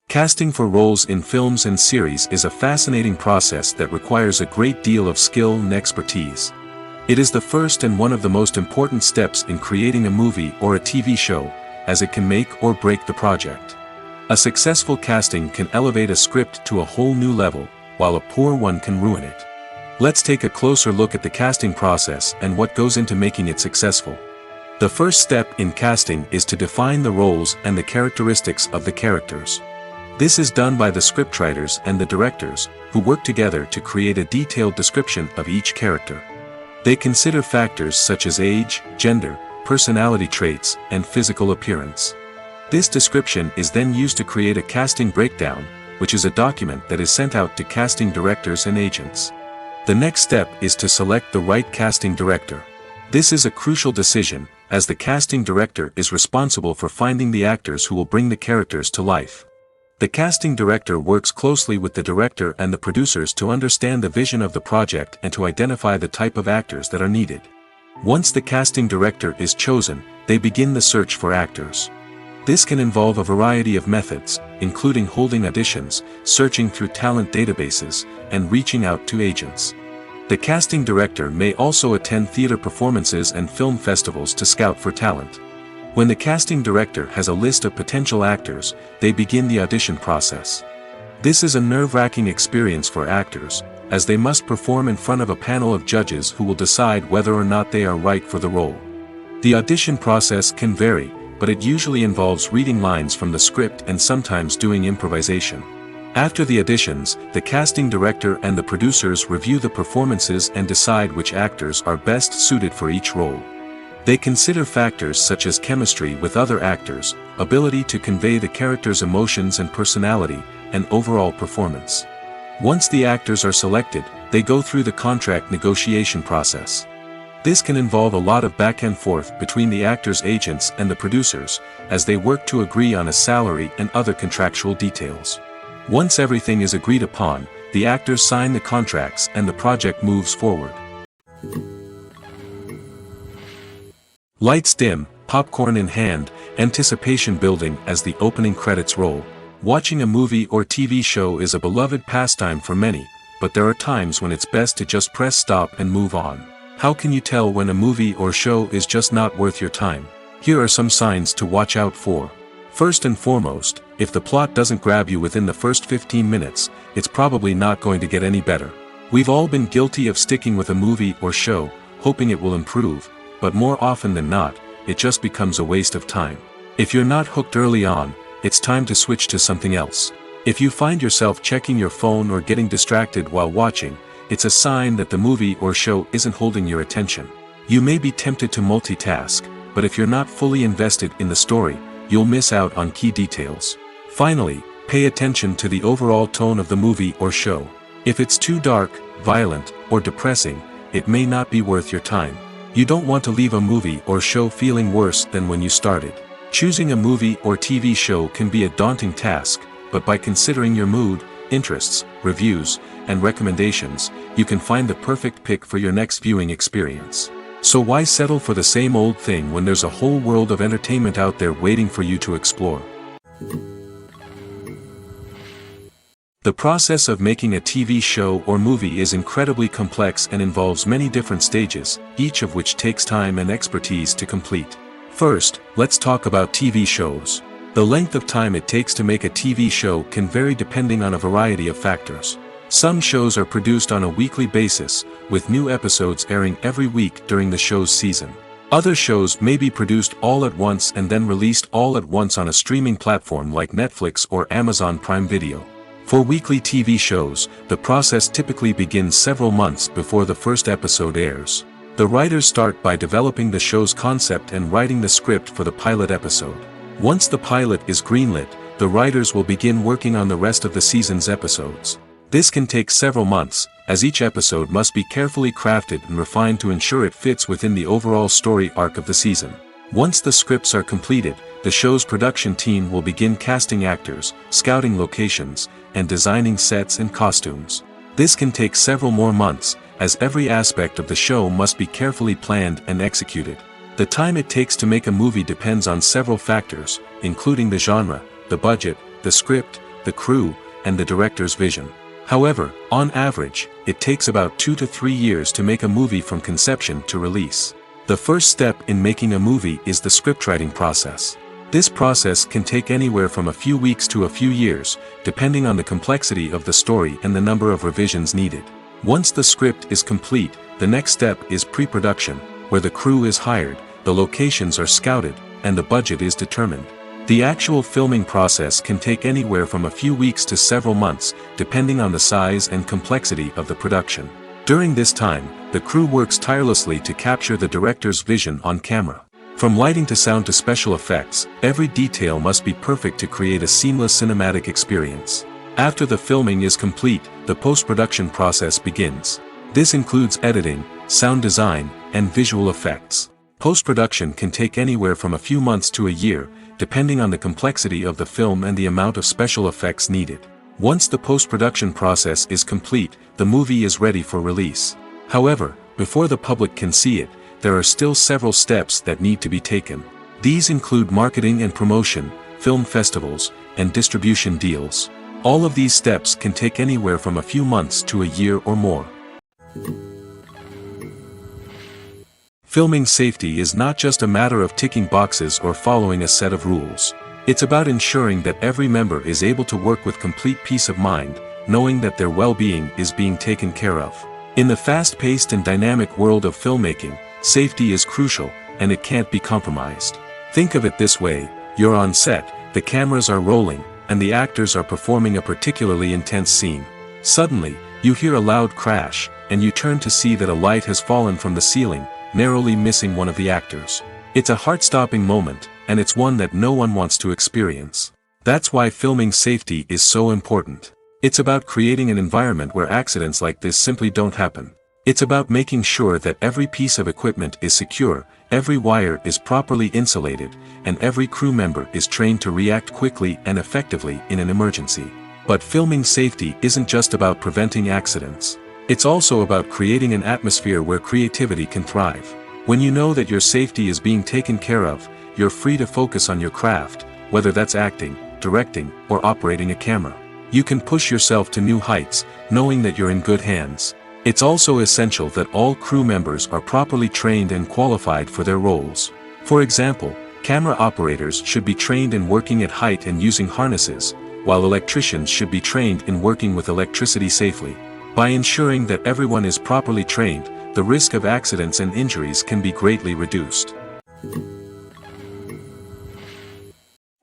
Casting for roles in films and series is a fascinating process that requires a great deal of skill and expertise. It is the first and one of the most important steps in creating a movie or a TV show, as it can make or break the project. A successful casting can elevate a script to a whole new level, while a poor one can ruin it. Let's take a closer look at the casting process and what goes into making it successful. The first step in casting is to define the roles and the characteristics of the characters. This is done by the scriptwriters and the directors, who work together to create a detailed description of each character. They consider factors such as age, gender, personality traits, and physical appearance. This description is then used to create a casting breakdown, which is a document that is sent out to casting directors and agents. The next step is to select the right casting director. This is a crucial decision, as the casting director is responsible for finding the actors who will bring the characters to life. The casting director works closely with the director and the producers to understand the vision of the project and to identify the type of actors that are needed. Once the casting director is chosen, they begin the search for actors. This can involve a variety of methods, including holding auditions, searching through talent databases, and reaching out to agents. The casting director may also attend theater performances and film festivals to scout for talent. When the casting director has a list of potential actors, they begin the audition process. This is a nerve-wracking experience for actors, as they must perform in front of a panel of judges who will decide whether or not they are right for the role. The audition process can vary, but it usually involves reading lines from the script and sometimes doing improvisation. After the auditions, the casting director and the producers review the performances and decide which actors are best suited for each role. They consider factors such as chemistry with other actors, ability to convey the character's emotions and personality, and overall performance. Once the actors are selected, they go through the contract negotiation process. This can involve a lot of back and forth between the actors' agents and the producers, as they work to agree on a salary and other contractual details. Once everything is agreed upon, the actors sign the contracts and the project moves forward. Lights dim, popcorn in hand, anticipation building as the opening credits roll. Watching a movie or TV show is a beloved pastime for many, but there are times when it's best to just press stop and move on. How can you tell when a movie or show is just not worth your time? Here are some signs to watch out for. First and foremost, if the plot doesn't grab you within the first 15 minutes, it's probably not going to get any better. We've all been guilty of sticking with a movie or show, hoping it will improve, but more often than not, it just becomes a waste of time. If you're not hooked early on, it's time to switch to something else. If you find yourself checking your phone or getting distracted while watching, it's a sign that the movie or show isn't holding your attention. You may be tempted to multitask, but if you're not fully invested in the story, you'll miss out on key details. Finally, pay attention to the overall tone of the movie or show. If it's too dark, violent, or depressing, it may not be worth your time. You don't want to leave a movie or show feeling worse than when you started. Choosing a movie or TV show can be a daunting task, but by considering your mood, interests, reviews, and recommendations, you can find the perfect pick for your next viewing experience. So why settle for the same old thing when there's a whole world of entertainment out there waiting for you to explore? The process of making a TV show or movie is incredibly complex and involves many different stages, each of which takes time and expertise to complete. First, let's talk about TV shows. The length of time it takes to make a TV show can vary depending on a variety of factors. Some shows are produced on a weekly basis, with new episodes airing every week during the show's season. Other shows may be produced all at once and then released all at once on a streaming platform like Netflix or Amazon Prime Video. For weekly TV shows, the process typically begins several months before the first episode airs. The writers start by developing the show's concept and writing the script for the pilot episode. Once the pilot is greenlit, the writers will begin working on the rest of the season's episodes. This can take several months, as each episode must be carefully crafted and refined to ensure it fits within the overall story arc of the season. Once the scripts are completed, the show's production team will begin casting actors, scouting locations, and designing sets and costumes. This can take several more months, as every aspect of the show must be carefully planned and executed. The time it takes to make a movie depends on several factors, including the genre, the budget, the script, the crew, and the director's vision. However, on average, it takes about 2 to 3 years to make a movie from conception to release. The first step in making a movie is the scriptwriting process. This process can take anywhere from a few weeks to a few years, depending on the complexity of the story and the number of revisions needed. Once the script is complete, the next step is pre-production, where the crew is hired, the locations are scouted, and the budget is determined. The actual filming process can take anywhere from a few weeks to several months, depending on the size and complexity of the production. During this time, the crew works tirelessly to capture the director's vision on camera. From lighting to sound to special effects, every detail must be perfect to create a seamless cinematic experience. After the filming is complete, the post-production process begins. This includes editing, sound design, and visual effects. Post-production can take anywhere from a few months to a year, depending on the complexity of the film and the amount of special effects needed. Once the post-production process is complete, the movie is ready for release. However, before the public can see it, there are still several steps that need to be taken. These include marketing and promotion, film festivals, and distribution deals. All of these steps can take anywhere from a few months to a year or more. Filming safety is not just a matter of ticking boxes or following a set of rules. It's about ensuring that every member is able to work with complete peace of mind, knowing that their well-being is being taken care of. In the fast-paced and dynamic world of filmmaking, safety is crucial, and it can't be compromised. Think of it this way: you're on set, the cameras are rolling, and the actors are performing a particularly intense scene. Suddenly, you hear a loud crash, and you turn to see that a light has fallen from the ceiling, narrowly missing one of the actors. It's a heart-stopping moment, and it's one that no one wants to experience. That's why filming safety is so important. It's about creating an environment where accidents like this simply don't happen. It's about making sure that every piece of equipment is secure, every wire is properly insulated, and every crew member is trained to react quickly and effectively in an emergency. But filming safety isn't just about preventing accidents. It's also about creating an atmosphere where creativity can thrive. When you know that your safety is being taken care of, you're free to focus on your craft, whether that's acting, directing, or operating a camera. You can push yourself to new heights, knowing that you're in good hands. It's also essential that all crew members are properly trained and qualified for their roles. For example, camera operators should be trained in working at height and using harnesses, while electricians should be trained in working with electricity safely. By ensuring that everyone is properly trained, the risk of accidents and injuries can be greatly reduced.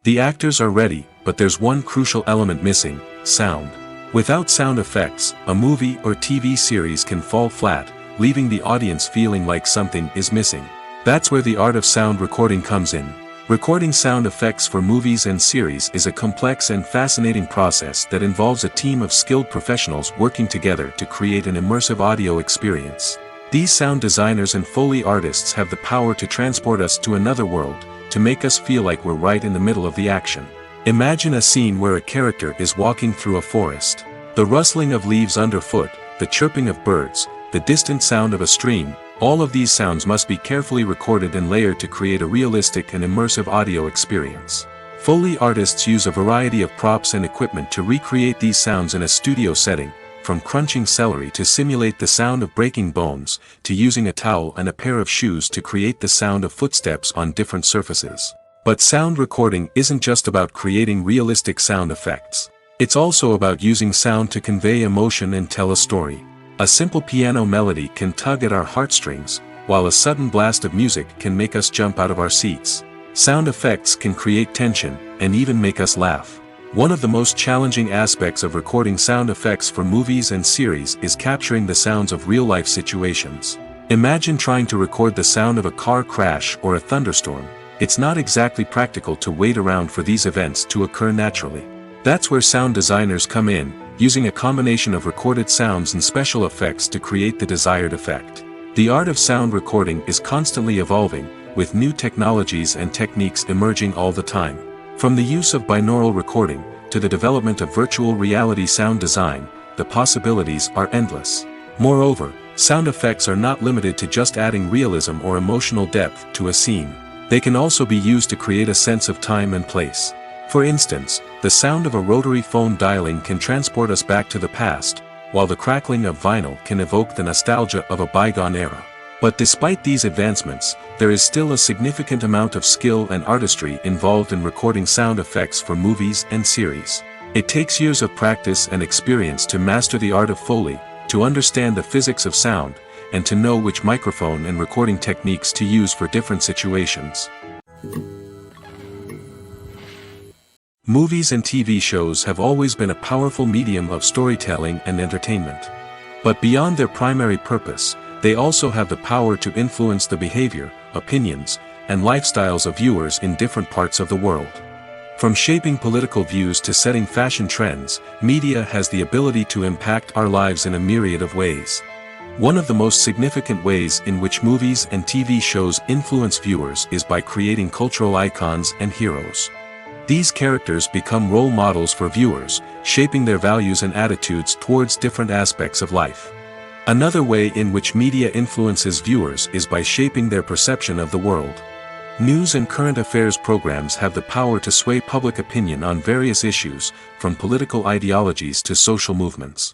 The actors are ready, but there's one crucial element missing: sound. Without sound effects, a movie or TV series can fall flat, leaving the audience feeling like something is missing. That's where the art of sound recording comes in. Recording sound effects for movies and series is a complex and fascinating process that involves a team of skilled professionals working together to create an immersive audio experience. These sound designers and Foley artists have the power to transport us to another world, to make us feel like we're right in the middle of the action. Imagine a scene where a character is walking through a forest. The rustling of leaves underfoot, the chirping of birds, the distant sound of a stream, all of these sounds must be carefully recorded and layered to create a realistic and immersive audio experience. Foley artists use a variety of props and equipment to recreate these sounds in a studio setting, from crunching celery to simulate the sound of breaking bones, to using a towel and a pair of shoes to create the sound of footsteps on different surfaces. But sound recording isn't just about creating realistic sound effects. It's also about using sound to convey emotion and tell a story. A simple piano melody can tug at our heartstrings, while a sudden blast of music can make us jump out of our seats. Sound effects can create tension, and even make us laugh. One of the most challenging aspects of recording sound effects for movies and series is capturing the sounds of real-life situations. Imagine trying to record the sound of a car crash or a thunderstorm. It's not exactly practical to wait around for these events to occur naturally. That's where sound designers come in, using a combination of recorded sounds and special effects to create the desired effect. The art of sound recording is constantly evolving, with new technologies and techniques emerging all the time. From the use of binaural recording, to the development of virtual reality sound design, the possibilities are endless. Moreover, sound effects are not limited to just adding realism or emotional depth to a scene. They can also be used to create a sense of time and place. For instance, the sound of a rotary phone dialing can transport us back to the past, while the crackling of vinyl can evoke the nostalgia of a bygone era. But despite these advancements, there is still a significant amount of skill and artistry involved in recording sound effects for movies and series. It takes years of practice and experience to master the art of Foley, to understand the physics of sound, and to know which microphone and recording techniques to use for different situations. Movies and TV shows have always been a powerful medium of storytelling and entertainment. But beyond their primary purpose, they also have the power to influence the behavior, opinions, and lifestyles of viewers in different parts of the world. From shaping political views to setting fashion trends, media has the ability to impact our lives in a myriad of ways. One of the most significant ways in which movies and TV shows influence viewers is by creating cultural icons and heroes. These characters become role models for viewers, shaping their values and attitudes towards different aspects of life. Another way in which media influences viewers is by shaping their perception of the world. News and current affairs programs have the power to sway public opinion on various issues, from political ideologies to social movements.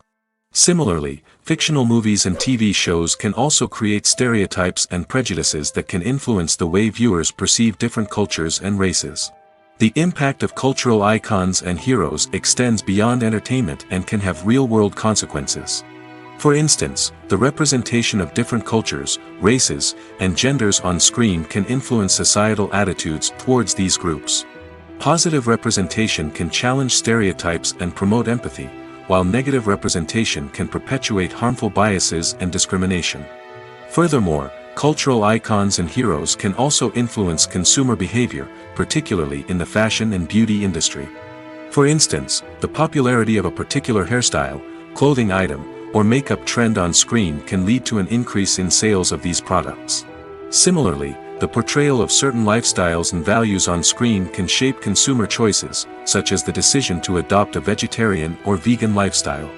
Similarly, fictional movies and TV shows can also create stereotypes and prejudices that can influence the way viewers perceive different cultures and races. The impact of cultural icons and heroes extends beyond entertainment and can have real-world consequences. For instance, the representation of different cultures, races, and genders on screen can influence societal attitudes towards these groups. Positive representation can challenge stereotypes and promote empathy, while negative representation can perpetuate harmful biases and discrimination. Furthermore, Cultural icons and heroes can also influence consumer behavior, particularly in the fashion and beauty industry. For instance, the popularity of a particular hairstyle, clothing item, or makeup trend on screen can lead to an increase in sales of these products. Similarly, the portrayal of certain lifestyles and values on screen can shape consumer choices, such as the decision to adopt a vegetarian or vegan lifestyle.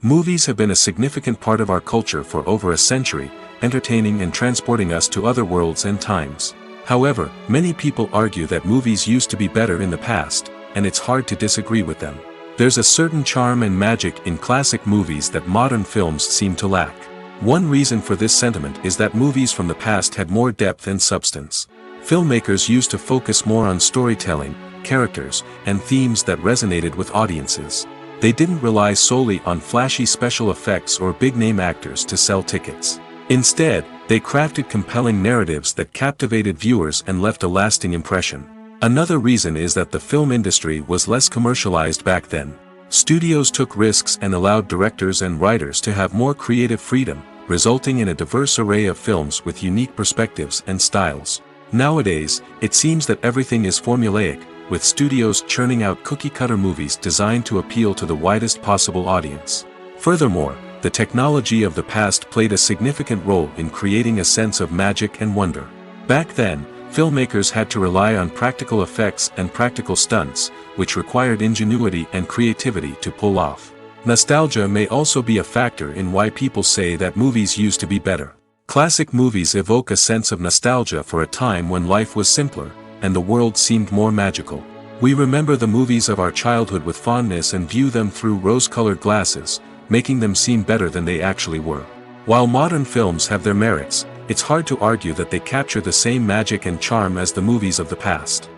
Movies have been a significant part of our culture for over a century, entertaining and transporting us to other worlds and times. However, many people argue that movies used to be better in the past, and it's hard to disagree with them. There's a certain charm and magic in classic movies that modern films seem to lack. One reason for this sentiment is that movies from the past had more depth and substance. Filmmakers used to focus more on storytelling, characters, and themes that resonated with audiences. They didn't rely solely on flashy special effects or big-name actors to sell tickets. Instead, they crafted compelling narratives that captivated viewers and left a lasting impression. Another reason is that the film industry was less commercialized back then. Studios took risks and allowed directors and writers to have more creative freedom, resulting in a diverse array of films with unique perspectives and styles. Nowadays, it seems that everything is formulaic, with studios churning out cookie-cutter movies designed to appeal to the widest possible audience. Furthermore, the technology of the past played a significant role in creating a sense of magic and wonder. Back then, filmmakers had to rely on practical effects and practical stunts, which required ingenuity and creativity to pull off. Nostalgia may also be a factor in why people say that movies used to be better. Classic movies evoke a sense of nostalgia for a time when life was simpler, and the world seemed more magical. We remember the movies of our childhood with fondness and view them through rose-colored glasses, making them seem better than they actually were. While modern films have their merits, it's hard to argue that they capture the same magic and charm as the movies of the past.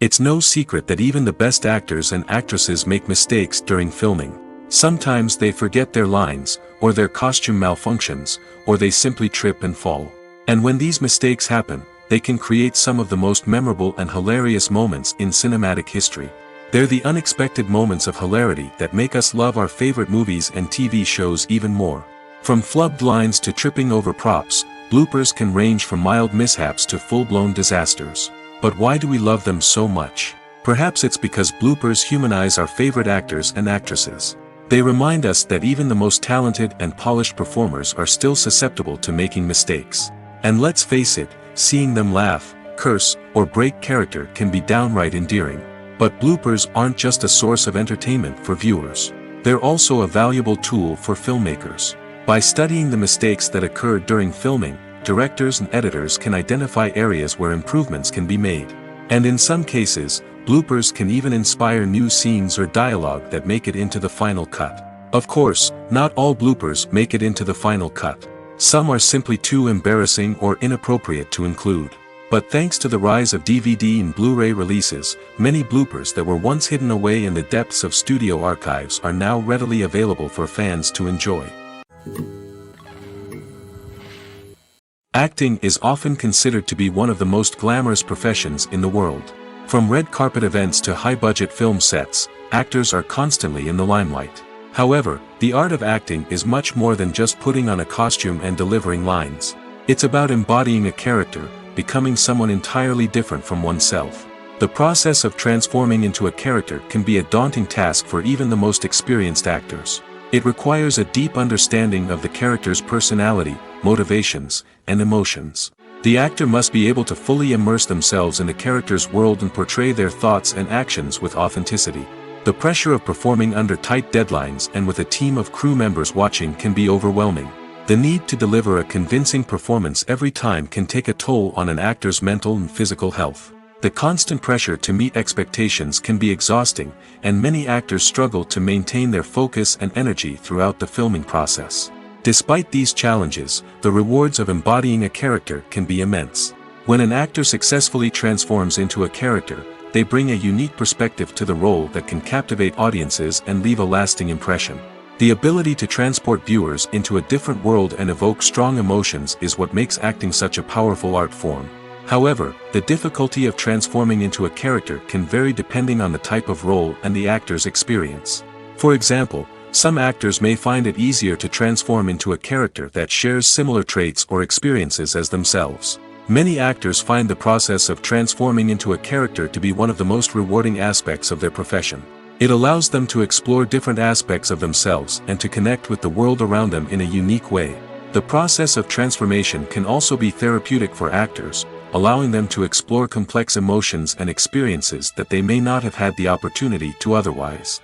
It's no secret that even the best actors and actresses make mistakes during filming. Sometimes they forget their lines, or their costume malfunctions, or they simply trip and fall. And when these mistakes happen, they can create some of the most memorable and hilarious moments in cinematic history. They're the unexpected moments of hilarity that make us love our favorite movies and TV shows even more. From flubbed lines to tripping over props, bloopers can range from mild mishaps to full-blown disasters. But why do we love them so much? Perhaps it's because bloopers humanize our favorite actors and actresses. They remind us that even the most talented and polished performers are still susceptible to making mistakes. And let's face it, seeing them laugh, curse, or break character can be downright endearing. But bloopers aren't just a source of entertainment for viewers. They're also a valuable tool for filmmakers. By studying the mistakes that occurred during filming, directors and editors can identify areas where improvements can be made. And in some cases, bloopers can even inspire new scenes or dialogue that make it into the final cut. Of course, not all bloopers make it into the final cut. Some are simply too embarrassing or inappropriate to include. But thanks to the rise of DVD and Blu-ray releases, many bloopers that were once hidden away in the depths of studio archives are now readily available for fans to enjoy. Acting is often considered to be one of the most glamorous professions in the world. From red carpet events to high-budget film sets, actors are constantly in the limelight. However, the art of acting is much more than just putting on a costume and delivering lines. It's about embodying a character, becoming someone entirely different from oneself. The process of transforming into a character can be a daunting task for even the most experienced actors. It requires a deep understanding of the character's personality, motivations, and emotions. The actor must be able to fully immerse themselves in the character's world and portray their thoughts and actions with authenticity. The pressure of performing under tight deadlines and with a team of crew members watching can be overwhelming. The need to deliver a convincing performance every time can take a toll on an actor's mental and physical health. The constant pressure to meet expectations can be exhausting, and many actors struggle to maintain their focus and energy throughout the filming process. Despite these challenges, the rewards of embodying a character can be immense. When an actor successfully transforms into a character, they bring a unique perspective to the role that can captivate audiences and leave a lasting impression. The ability to transport viewers into a different world and evoke strong emotions is what makes acting such a powerful art form. However, the difficulty of transforming into a character can vary depending on the type of role and the actor's experience. For example, Some actors may find it easier to transform into a character that shares similar traits or experiences as themselves. Many actors find the process of transforming into a character to be one of the most rewarding aspects of their profession. It allows them to explore different aspects of themselves and to connect with the world around them in a unique way. The process of transformation can also be therapeutic for actors, allowing them to explore complex emotions and experiences that they may not have had the opportunity to otherwise.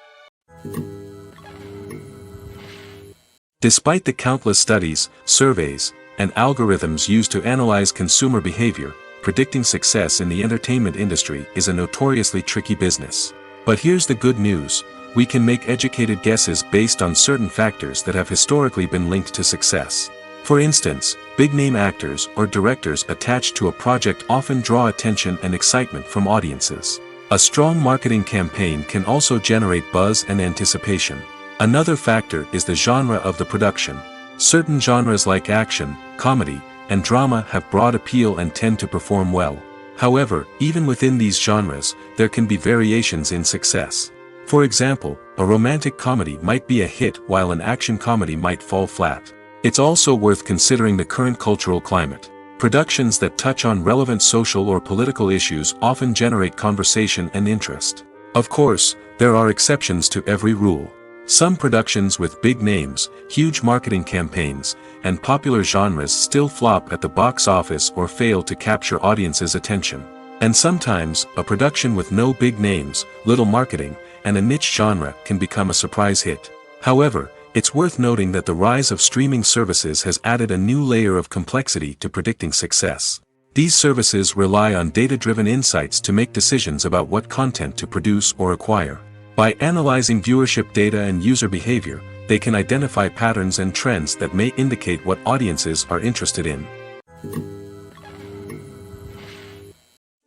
Despite the countless studies, surveys, and algorithms used to analyze consumer behavior, predicting success in the entertainment industry is a notoriously tricky business. But here's the good news: we can make educated guesses based on certain factors that have historically been linked to success. For instance, big-name actors or directors attached to a project often draw attention and excitement from audiences. A strong marketing campaign can also generate buzz and anticipation. Another factor is the genre of the production. Certain genres like action, comedy, and drama have broad appeal and tend to perform well. However, even within these genres, there can be variations in success. For example, a romantic comedy might be a hit while an action comedy might fall flat. It's also worth considering the current cultural climate. Productions that touch on relevant social or political issues often generate conversation and interest. Of course, there are exceptions to every rule. Some productions with big names, huge marketing campaigns, and popular genres still flop at the box office or fail to capture audiences' attention. And sometimes, a production with no big names, little marketing, and a niche genre can become a surprise hit. However, it's worth noting that the rise of streaming services has added a new layer of complexity to predicting success. These services rely on data-driven insights to make decisions about what content to produce or acquire. By analyzing viewership data and user behavior, they can identify patterns and trends that may indicate what audiences are interested in.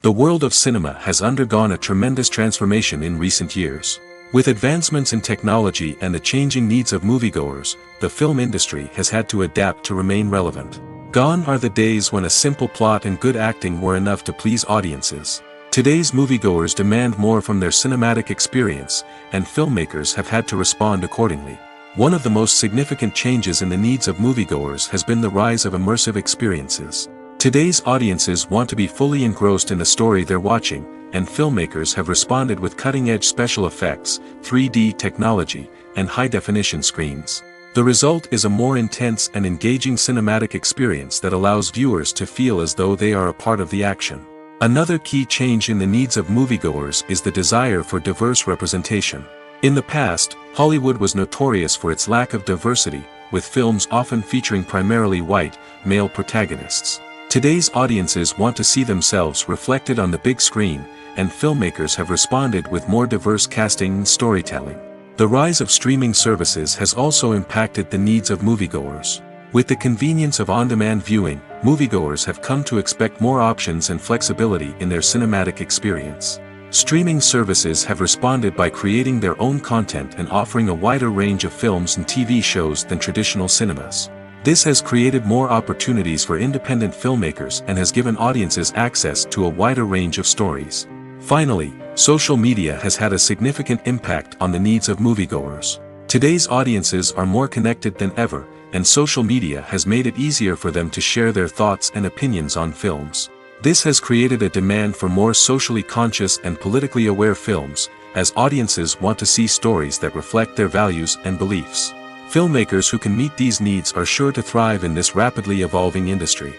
The world of cinema has undergone a tremendous transformation in recent years. With advancements in technology and the changing needs of moviegoers, the film industry has had to adapt to remain relevant. Gone are the days when a simple plot and good acting were enough to please audiences. Today's moviegoers demand more from their cinematic experience, and filmmakers have had to respond accordingly. One of the most significant changes in the needs of moviegoers has been the rise of immersive experiences. Today's audiences want to be fully engrossed in the story they're watching, and filmmakers have responded with cutting-edge special effects, 3D technology, and high-definition screens. The result is a more intense and engaging cinematic experience that allows viewers to feel as though they are a part of the action. Another key change in the needs of moviegoers is the desire for diverse representation. In the past, Hollywood was notorious for its lack of diversity, with films often featuring primarily white, male protagonists. Today's audiences want to see themselves reflected on the big screen, and filmmakers have responded with more diverse casting and storytelling. The rise of streaming services has also impacted the needs of moviegoers. With the convenience of on-demand viewing, moviegoers have come to expect more options and flexibility in their cinematic experience. Streaming services have responded by creating their own content and offering a wider range of films and TV shows than traditional cinemas. This has created more opportunities for independent filmmakers and has given audiences access to a wider range of stories. Finally, social media has had a significant impact on the needs of moviegoers. Today's audiences are more connected than ever, and social media has made it easier for them to share their thoughts and opinions on films. This has created a demand for more socially conscious and politically aware films, as audiences want to see stories that reflect their values and beliefs. Filmmakers who can meet these needs are sure to thrive in this rapidly evolving industry.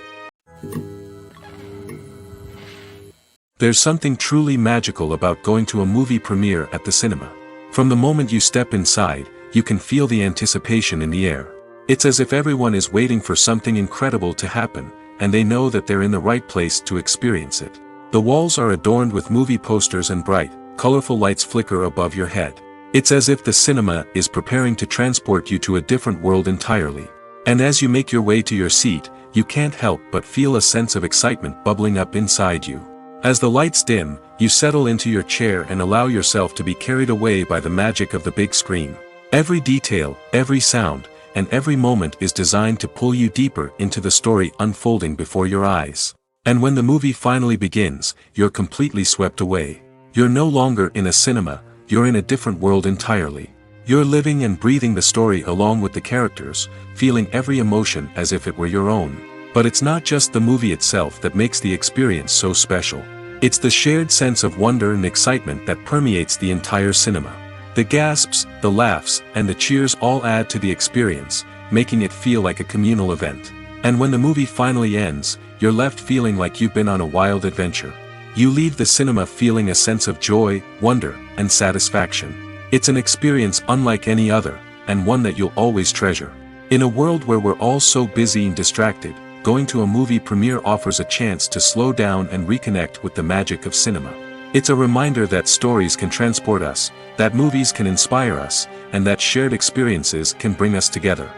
There's something truly magical about going to a movie premiere at the cinema. From the moment you step inside, you can feel the anticipation in the air. It's as if everyone is waiting for something incredible to happen, and they know that they're in the right place to experience it. The walls are adorned with movie posters and bright, colorful lights flicker above your head. It's as if the cinema is preparing to transport you to a different world entirely. And as you make your way to your seat, you can't help but feel a sense of excitement bubbling up inside you. As the lights dim, you settle into your chair and allow yourself to be carried away by the magic of the big screen. Every detail, every sound, and every moment is designed to pull you deeper into the story unfolding before your eyes. And when the movie finally begins, you're completely swept away. You're no longer in a cinema, you're in a different world entirely. You're living and breathing the story along with the characters, feeling every emotion as if it were your own. But it's not just the movie itself that makes the experience so special. It's the shared sense of wonder and excitement that permeates the entire cinema. The gasps, the laughs, and the cheers all add to the experience, making it feel like a communal event. And when the movie finally ends, you're left feeling like you've been on a wild adventure. You leave the cinema feeling a sense of joy, wonder, and satisfaction. It's an experience unlike any other, and one that you'll always treasure. In a world where we're all so busy and distracted, going to a movie premiere offers a chance to slow down and reconnect with the magic of cinema. It's a reminder that stories can transport us, that movies can inspire us, and that shared experiences can bring us together.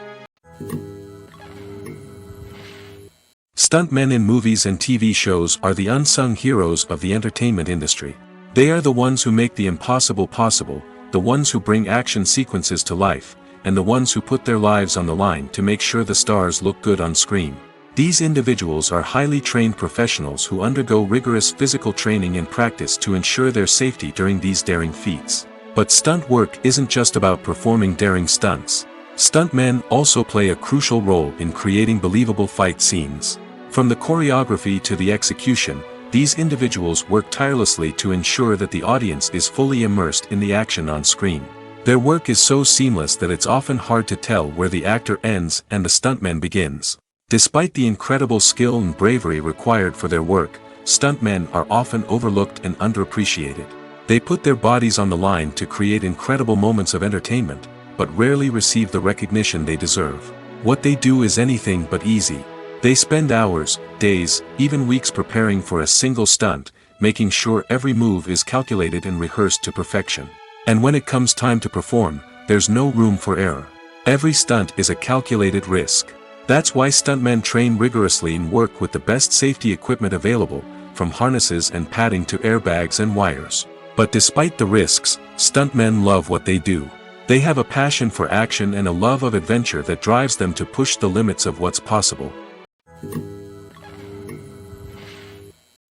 Stuntmen in movies and TV shows are the unsung heroes of the entertainment industry. They are the ones who make the impossible possible, the ones who bring action sequences to life, and the ones who put their lives on the line to make sure the stars look good on screen. These individuals are highly trained professionals who undergo rigorous physical training and practice to ensure their safety during these daring feats. But stunt work isn't just about performing daring stunts. Stuntmen also play a crucial role in creating believable fight scenes. From the choreography to the execution, these individuals work tirelessly to ensure that the audience is fully immersed in the action on screen. Their work is so seamless that it's often hard to tell where the actor ends and the stuntman begins. Despite the incredible skill and bravery required for their work, stuntmen are often overlooked and underappreciated. They put their bodies on the line to create incredible moments of entertainment, but rarely receive the recognition they deserve. What they do is anything but easy. They spend hours, days, even weeks preparing for a single stunt, making sure every move is calculated and rehearsed to perfection. And when it comes time to perform, there's no room for error. Every stunt is a calculated risk. That's why stuntmen train rigorously and work with the best safety equipment available, from harnesses and padding to airbags and wires. But despite the risks, stuntmen love what they do. They have a passion for action and a love of adventure that drives them to push the limits of what's possible.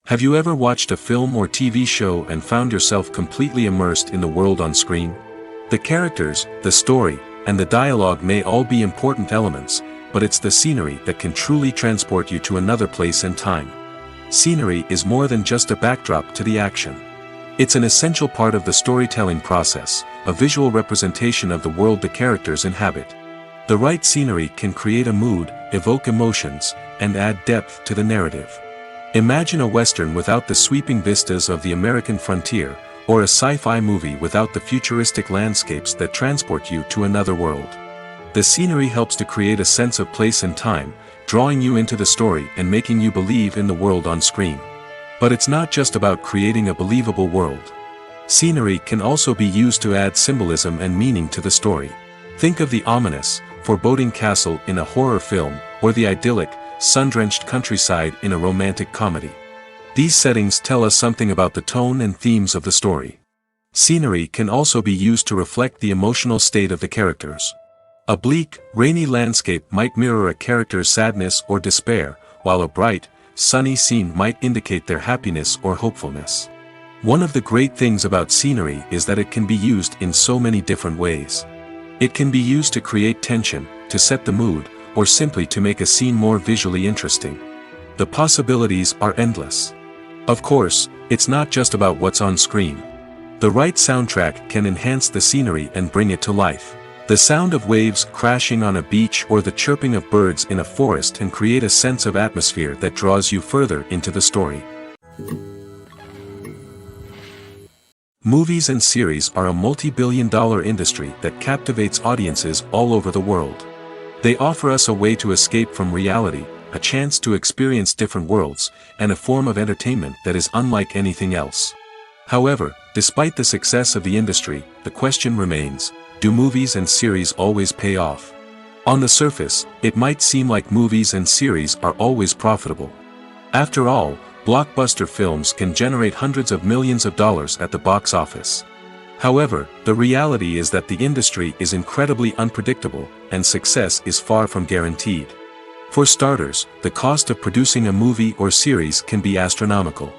Have you ever watched a film or TV show and found yourself completely immersed in the world on screen? The characters, the story, and the dialogue may all be important elements, but it's the scenery that can truly transport you to another place and time. Scenery is more than just a backdrop to the action. It's an essential part of the storytelling process, a visual representation of the world the characters inhabit. The right scenery can create a mood, evoke emotions, and add depth to the narrative. Imagine a Western without the sweeping vistas of the American frontier, or a sci-fi movie without the futuristic landscapes that transport you to another world. The scenery helps to create a sense of place and time, drawing you into the story and making you believe in the world on screen. But it's not just about creating a believable world. Scenery can also be used to add symbolism and meaning to the story. Think of the ominous, foreboding castle in a horror film, or the idyllic, sun-drenched countryside in a romantic comedy. These settings tell us something about the tone and themes of the story. Scenery can also be used to reflect the emotional state of the characters. A bleak, rainy landscape might mirror a character's sadness or despair, while a bright, sunny scene might indicate their happiness or hopefulness. One of the great things about scenery is that it can be used in so many different ways. It can be used to create tension, to set the mood, or simply to make a scene more visually interesting. The possibilities are endless. Of course, it's not just about what's on screen. The right soundtrack can enhance the scenery and bring it to life. The sound of waves crashing on a beach or the chirping of birds in a forest can create a sense of atmosphere that draws you further into the story. Movies and series are a multi-billion-dollar industry that captivates audiences all over the world. They offer us a way to escape from reality, a chance to experience different worlds, and a form of entertainment that is unlike anything else. However, despite the success of the industry, the question remains, do movies and series always pay off? On the surface, it might seem like movies and series are always profitable. After all, blockbuster films can generate hundreds of millions of dollars at the box office. However, the reality is that the industry is incredibly unpredictable, and success is far from guaranteed. For starters, the cost of producing a movie or series can be astronomical.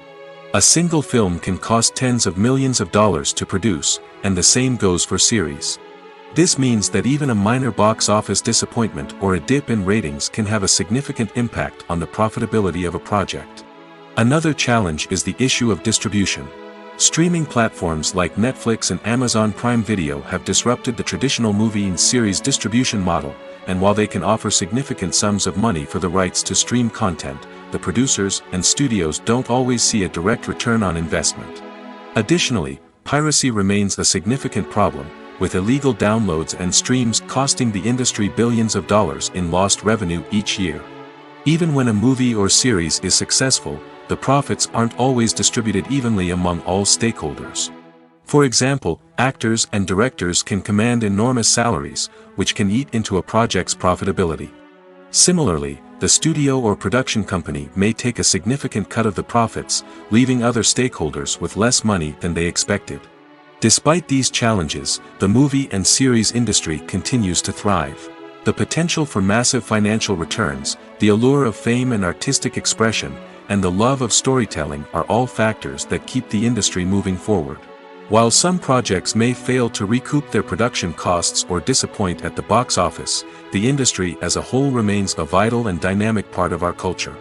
A single film can cost tens of millions of dollars to produce, and the same goes for series. This means that even a minor box office disappointment or a dip in ratings can have a significant impact on the profitability of a project. Another challenge is the issue of distribution. Streaming platforms like Netflix and Amazon Prime Video have disrupted the traditional movie and series distribution model, and while they can offer significant sums of money for the rights to stream content, the producers and studios don't always see a direct return on investment. Additionally, piracy remains a significant problem, with illegal downloads and streams costing the industry billions of dollars in lost revenue each year. Even when a movie or series is successful, the profits aren't always distributed evenly among all stakeholders. For example, actors and directors can command enormous salaries, which can eat into a project's profitability. Similarly, the studio or production company may take a significant cut of the profits, leaving other stakeholders with less money than they expected. Despite these challenges, the movie and series industry continues to thrive. The potential for massive financial returns, the allure of fame and artistic expression, and the love of storytelling are all factors that keep the industry moving forward. While some projects may fail to recoup their production costs or disappoint at the box office, the industry as a whole remains a vital and dynamic part of our culture.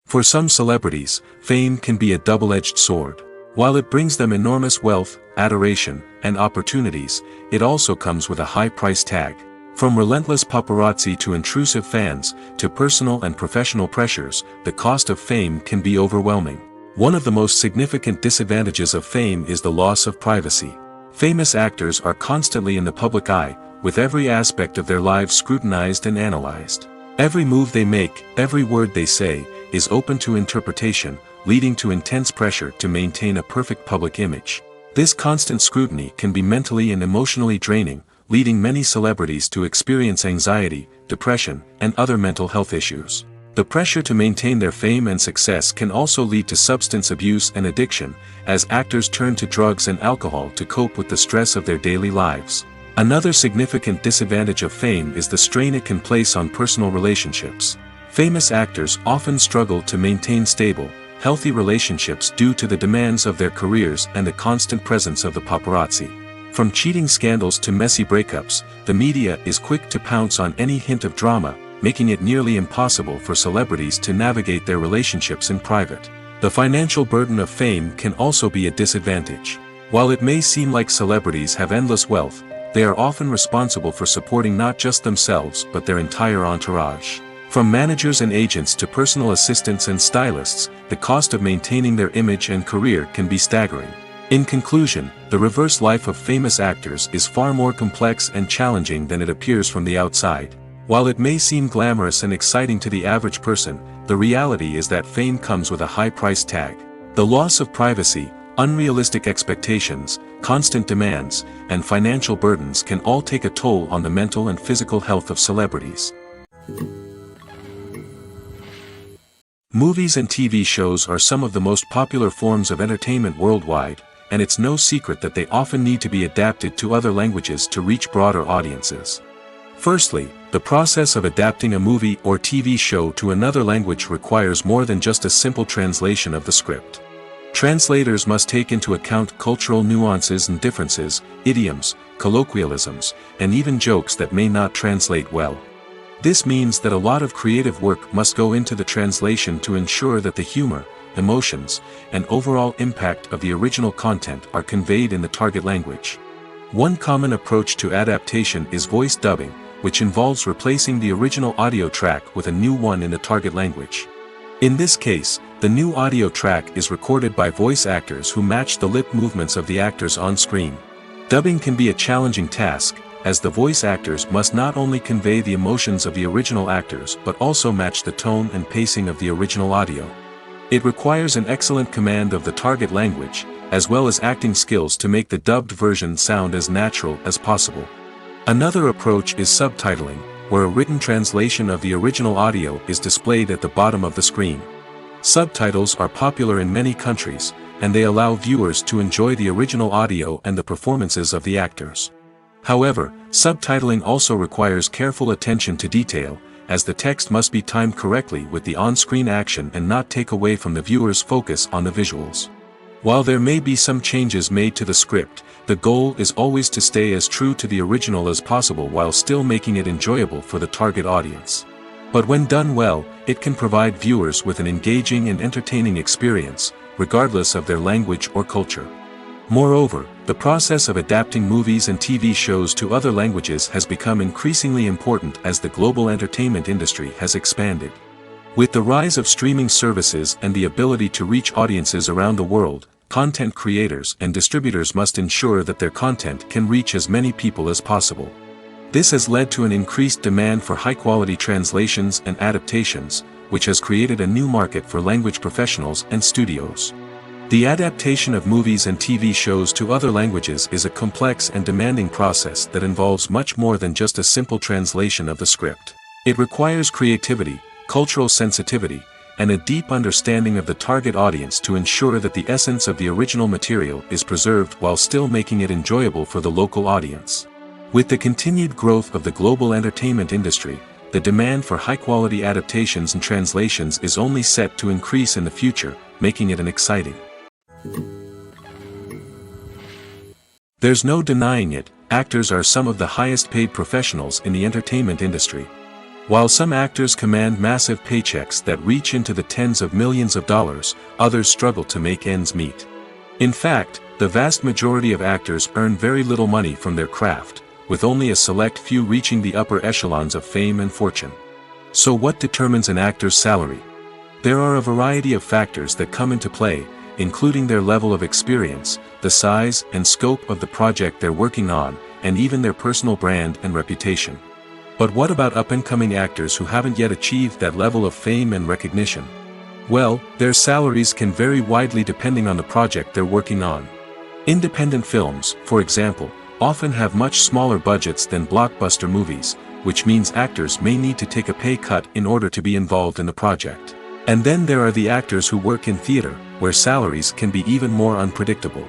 For some celebrities, fame can be a double-edged sword. While it brings them enormous wealth, adoration, and opportunities, it also comes with a high price tag. From relentless paparazzi to intrusive fans, to personal and professional pressures, the cost of fame can be overwhelming. One of the most significant disadvantages of fame is the loss of privacy. Famous actors are constantly in the public eye, with every aspect of their lives scrutinized and analyzed. Every move they make, every word they say, is open to interpretation, leading to intense pressure to maintain a perfect public image. This constant scrutiny can be mentally and emotionally draining, leading many celebrities to experience anxiety, depression, and other mental health issues. The pressure to maintain their fame and success can also lead to substance abuse and addiction, as actors turn to drugs and alcohol to cope with the stress of their daily lives. Another significant disadvantage of fame is the strain it can place on personal relationships. Famous actors often struggle to maintain stable, healthy relationships due to the demands of their careers and the constant presence of the paparazzi. From cheating scandals to messy breakups, the media is quick to pounce on any hint of drama, making it nearly impossible for celebrities to navigate their relationships in private. The financial burden of fame can also be a disadvantage. While it may seem like celebrities have endless wealth, they are often responsible for supporting not just themselves but their entire entourage. From managers and agents to personal assistants and stylists, the cost of maintaining their image and career can be staggering. In conclusion, the reverse life of famous actors is far more complex and challenging than it appears from the outside. While it may seem glamorous and exciting to the average person, the reality is that fame comes with a high price tag. The loss of privacy, unrealistic expectations, constant demands, and financial burdens can all take a toll on the mental and physical health of celebrities. Movies and TV shows are some of the most popular forms of entertainment worldwide, and it's no secret that they often need to be adapted to other languages to reach broader audiences. Firstly, the process of adapting a movie or TV show to another language requires more than just a simple translation of the script. Translators must take into account cultural nuances and differences, idioms, colloquialisms, and even jokes that may not translate well. This means that a lot of creative work must go into the translation to ensure that the humor, emotions, and overall impact of the original content are conveyed in the target language. One common approach to adaptation is voice dubbing, which involves replacing the original audio track with a new one in the target language. In this case, the new audio track is recorded by voice actors who match the lip movements of the actors on screen. Dubbing can be a challenging task, as the voice actors must not only convey the emotions of the original actors but also match the tone and pacing of the original audio. It requires an excellent command of the target language, as well as acting skills to make the dubbed version sound as natural as possible. Another approach is subtitling, where a written translation of the original audio is displayed at the bottom of the screen. Subtitles are popular in many countries, and they allow viewers to enjoy the original audio and the performances of the actors. However, subtitling also requires careful attention to detail, as the text must be timed correctly with the on-screen action and not take away from the viewer's focus on the visuals. While there may be some changes made to the script, the goal is always to stay as true to the original as possible while still making it enjoyable for the target audience. But when done well, it can provide viewers with an engaging and entertaining experience, regardless of their language or culture. Moreover, the process of adapting movies and TV shows to other languages has become increasingly important as the global entertainment industry has expanded. With the rise of streaming services and the ability to reach audiences around the world, content creators and distributors must ensure that their content can reach as many people as possible. This has led to an increased demand for high-quality translations and adaptations, which has created a new market for language professionals and studios. The adaptation of movies and TV shows to other languages is a complex and demanding process that involves much more than just a simple translation of the script. It requires creativity, cultural sensitivity, and a deep understanding of the target audience to ensure that the essence of the original material is preserved while still making it enjoyable for the local audience. With the continued growth of the global entertainment industry, the demand for high-quality adaptations and translations is only set to increase in the future, making it an exciting. There's no denying it, actors are some of the highest-paid professionals in the entertainment industry. While some actors command massive paychecks that reach into the tens of millions of dollars, others struggle to make ends meet. In fact, the vast majority of actors earn very little money from their craft, with only a select few reaching the upper echelons of fame and fortune. So what determines an actor's salary? There are a variety of factors that come into play, including their level of experience, the size and scope of the project they're working on, and even their personal brand and reputation. But what about up-and-coming actors who haven't yet achieved that level of fame and recognition? Well, their salaries can vary widely depending on the project they're working on. Independent films, for example, often have much smaller budgets than blockbuster movies, which means actors may need to take a pay cut in order to be involved in the project. And then there are the actors who work in theater, where salaries can be even more unpredictable.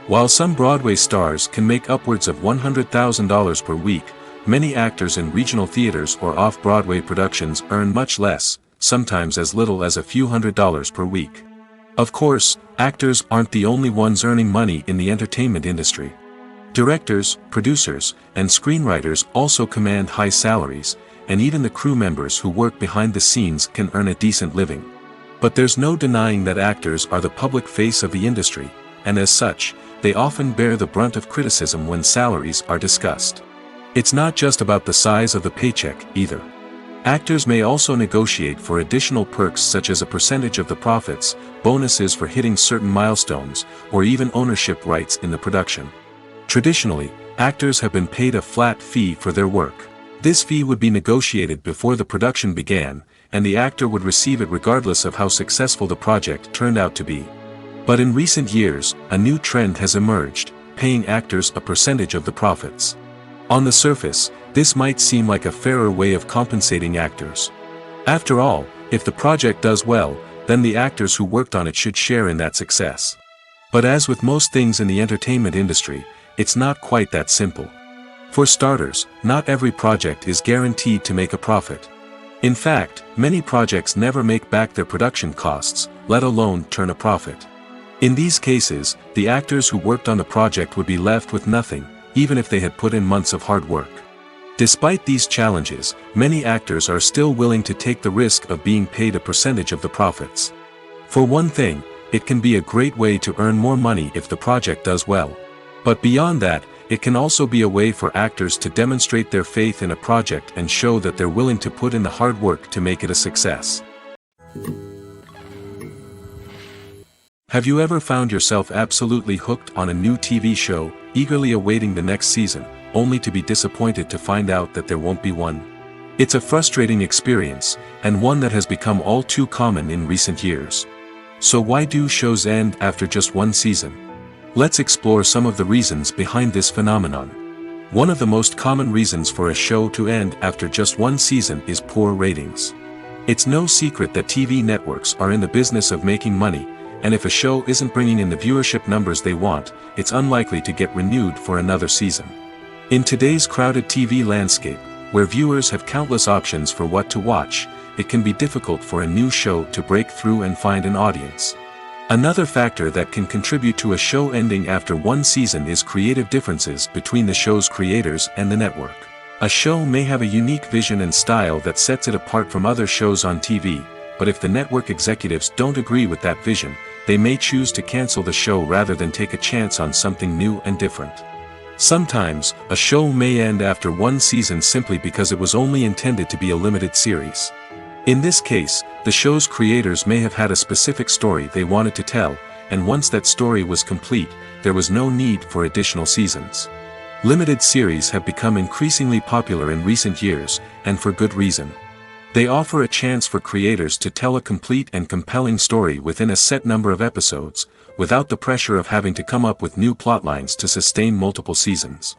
While some Broadway stars can make upwards of $100,000 per week, many actors in regional theaters or off-Broadway productions earn much less, sometimes as little as a few $100s per week. Of course, actors aren't the only ones earning money in the entertainment industry. Directors, producers, and screenwriters also command high salaries, and even the crew members who work behind the scenes can earn a decent living. But there's no denying that actors are the public face of the industry, and as such, they often bear the brunt of criticism when salaries are discussed. It's not just about the size of the paycheck, either. Actors may also negotiate for additional perks such as a percentage of the profits, bonuses for hitting certain milestones, or even ownership rights in the production. Traditionally, actors have been paid a flat fee for their work. This fee would be negotiated before the production began, and the actor would receive it regardless of how successful the project turned out to be. But in recent years, a new trend has emerged, paying actors a percentage of the profits. On the surface, this might seem like a fairer way of compensating actors. After all, if the project does well, then the actors who worked on it should share in that success. But as with most things in the entertainment industry, it's not quite that simple. For starters, not every project is guaranteed to make a profit. In fact, many projects never make back their production costs, let alone turn a profit. In these cases, the actors who worked on the project would be left with nothing, even if they had put in months of hard work. Despite these challenges, many actors are still willing to take the risk of being paid a percentage of the profits. For one thing, it can be a great way to earn more money if the project does well. But beyond that, it can also be a way for actors to demonstrate their faith in a project and show that they're willing to put in the hard work to make it a success. Have you ever found yourself absolutely hooked on a new TV show, eagerly awaiting the next season, only to be disappointed to find out that there won't be one? It's a frustrating experience, and one that has become all too common in recent years. So why do shows end after just one season? Let's explore some of the reasons behind this phenomenon. One of the most common reasons for a show to end after just one season is poor ratings. It's no secret that TV networks are in the business of making money, and if a show isn't bringing in the viewership numbers they want, it's unlikely to get renewed for another season. In today's crowded TV landscape, where viewers have countless options for what to watch, it can be difficult for a new show to break through and find an audience. Another factor that can contribute to a show ending after one season is creative differences between the show's creators and the network. A show may have a unique vision and style that sets it apart from other shows on TV, but if the network executives don't agree with that vision, they may choose to cancel the show rather than take a chance on something new and different. Sometimes, a show may end after one season simply because it was only intended to be a limited series. In this case, the show's creators may have had a specific story they wanted to tell, and once that story was complete, there was no need for additional seasons. Limited series have become increasingly popular in recent years, and for good reason. They offer a chance for creators to tell a complete and compelling story within a set number of episodes, without the pressure of having to come up with new plotlines to sustain multiple seasons.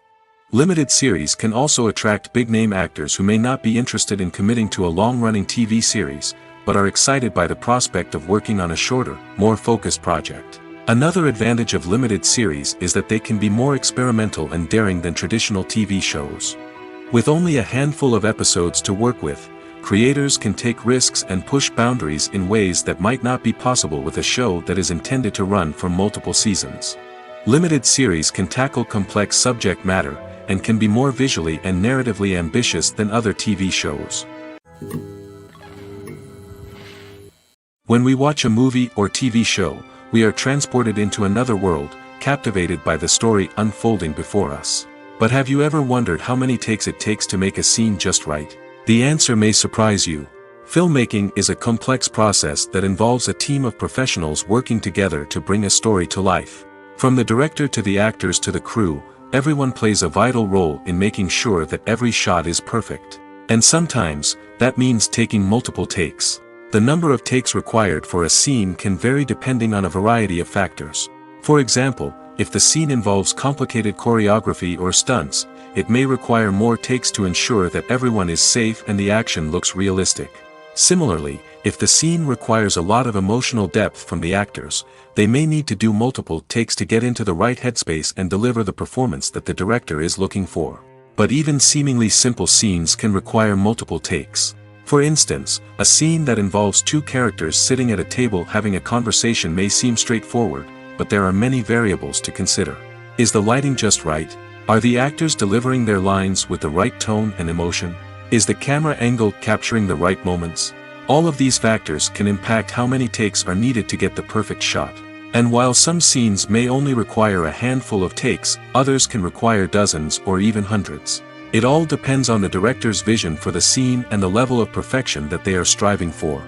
Limited series can also attract big-name actors who may not be interested in committing to a long-running TV series, but are excited by the prospect of working on a shorter, more focused project. Another advantage of limited series is that they can be more experimental and daring than traditional TV shows. With only a handful of episodes to work with, creators can take risks and push boundaries in ways that might not be possible with a show that is intended to run for multiple seasons. Limited series can tackle complex subject matter, and can be more visually and narratively ambitious than other TV shows. When we watch a movie or TV show, we are transported into another world, captivated by the story unfolding before us. But have you ever wondered how many takes it takes to make a scene just right? The answer may surprise you. Filmmaking is a complex process that involves a team of professionals working together to bring a story to life. From the director to the actors to the crew, everyone plays a vital role in making sure that every shot is perfect. And sometimes, that means taking multiple takes. The number of takes required for a scene can vary depending on a variety of factors. For example, if the scene involves complicated choreography or stunts, it may require more takes to ensure that everyone is safe and the action looks realistic. Similarly, if the scene requires a lot of emotional depth from the actors, they may need to do multiple takes to get into the right headspace and deliver the performance that the director is looking for. But even seemingly simple scenes can require multiple takes. For instance, a scene that involves two characters sitting at a table having a conversation may seem straightforward, but there are many variables to consider. Is the lighting just right? Are the actors delivering their lines with the right tone and emotion? Is the camera angle capturing the right moments? All of these factors can impact how many takes are needed to get the perfect shot. And while some scenes may only require a handful of takes, others can require dozens or even hundreds. It all depends on the director's vision for the scene and the level of perfection that they are striving for.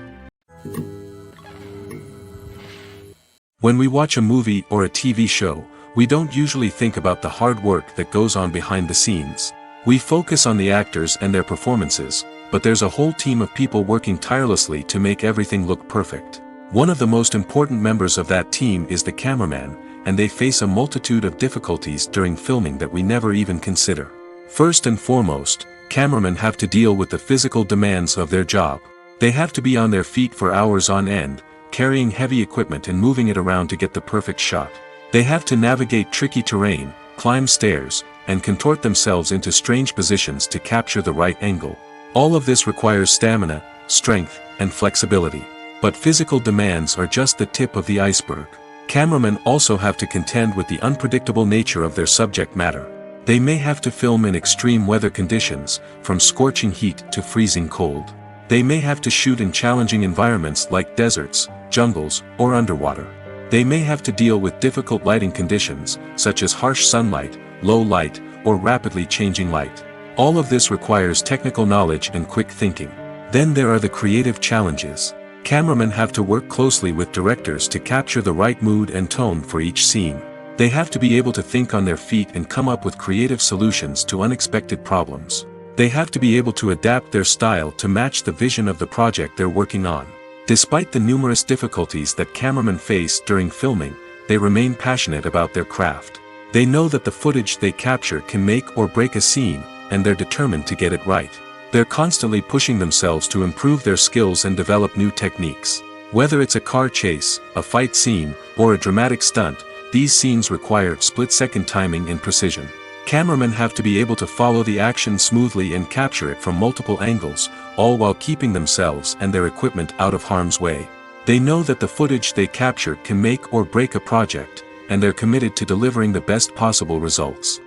When we watch a movie or a TV show, we don't usually think about the hard work that goes on behind the scenes. We focus on the actors and their performances, but there's a whole team of people working tirelessly to make everything look perfect. One of the most important members of that team is the cameraman, and they face a multitude of difficulties during filming that we never even consider. First and foremost, cameramen have to deal with the physical demands of their job. They have to be on their feet for hours on end, carrying heavy equipment and moving it around to get the perfect shot. They have to navigate tricky terrain, climb stairs, and contort themselves into strange positions to capture the right angle. All of this requires stamina, strength, and flexibility. But physical demands are just the tip of the iceberg. Cameramen also have to contend with the unpredictable nature of their subject matter. They may have to film in extreme weather conditions, from scorching heat to freezing cold. They may have to shoot in challenging environments like deserts, jungles, or underwater. They may have to deal with difficult lighting conditions, such as harsh sunlight, low light, or rapidly changing light. All of this requires technical knowledge and quick thinking. Then there are the creative challenges. Cameramen have to work closely with directors to capture the right mood and tone for each scene. They have to be able to think on their feet and come up with creative solutions to unexpected problems. They have to be able to adapt their style to match the vision of the project they're working on. Despite the numerous difficulties that cameramen face during filming, they remain passionate about their craft. They know that the footage they capture can make or break a scene, and they're determined to get it right. They're constantly pushing themselves to improve their skills and develop new techniques. Whether it's a car chase, a fight scene, or a dramatic stunt, these scenes require split-second timing and precision. Cameramen have to be able to follow the action smoothly and capture it from multiple angles, all while keeping themselves and their equipment out of harm's way. They know that the footage they capture can make or break a project, and they're committed to delivering the best possible results.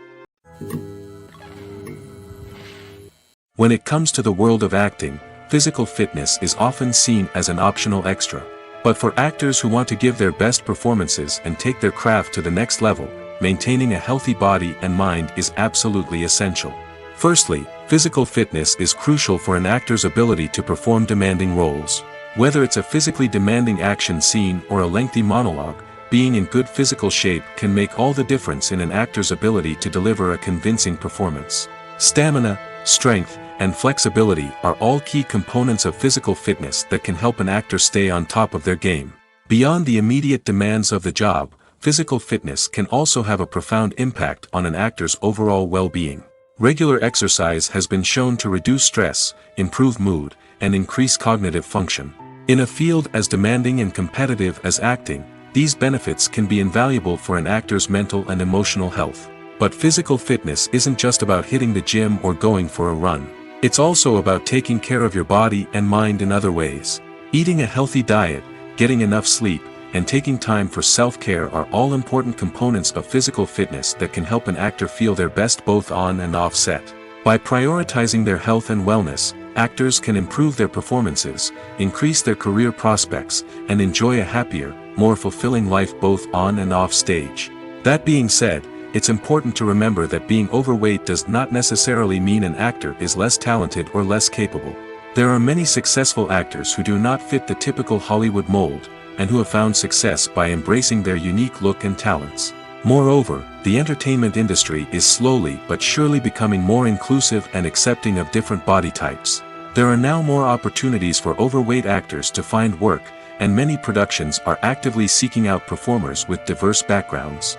When it comes to the world of acting, physical fitness is often seen as an optional extra. But for actors who want to give their best performances and take their craft to the next level, maintaining a healthy body and mind is absolutely essential. Firstly, physical fitness is crucial for an actor's ability to perform demanding roles. Whether it's a physically demanding action scene or a lengthy monologue, being in good physical shape can make all the difference in an actor's ability to deliver a convincing performance. Stamina, strength, and flexibility are all key components of physical fitness that can help an actor stay on top of their game. Beyond the immediate demands of the job, physical fitness can also have a profound impact on an actor's overall well-being. Regular exercise has been shown to reduce stress, improve mood, and increase cognitive function. In a field as demanding and competitive as acting, these benefits can be invaluable for an actor's mental and emotional health. But physical fitness isn't just about hitting the gym or going for a run. It's also about taking care of your body and mind in other ways. Eating a healthy diet, getting enough sleep, and taking time for self-care are all important components of physical fitness that can help an actor feel their best both on and off set. By prioritizing their health and wellness, actors can improve their performances, increase their career prospects, and enjoy a happier, more fulfilling life both on and off stage. That being said, it's important to remember that being overweight does not necessarily mean an actor is less talented or less capable. There are many successful actors who do not fit the typical Hollywood mold, and who have found success by embracing their unique look and talents. Moreover, the entertainment industry is slowly but surely becoming more inclusive and accepting of different body types. There are now more opportunities for overweight actors to find work, and many productions are actively seeking out performers with diverse backgrounds.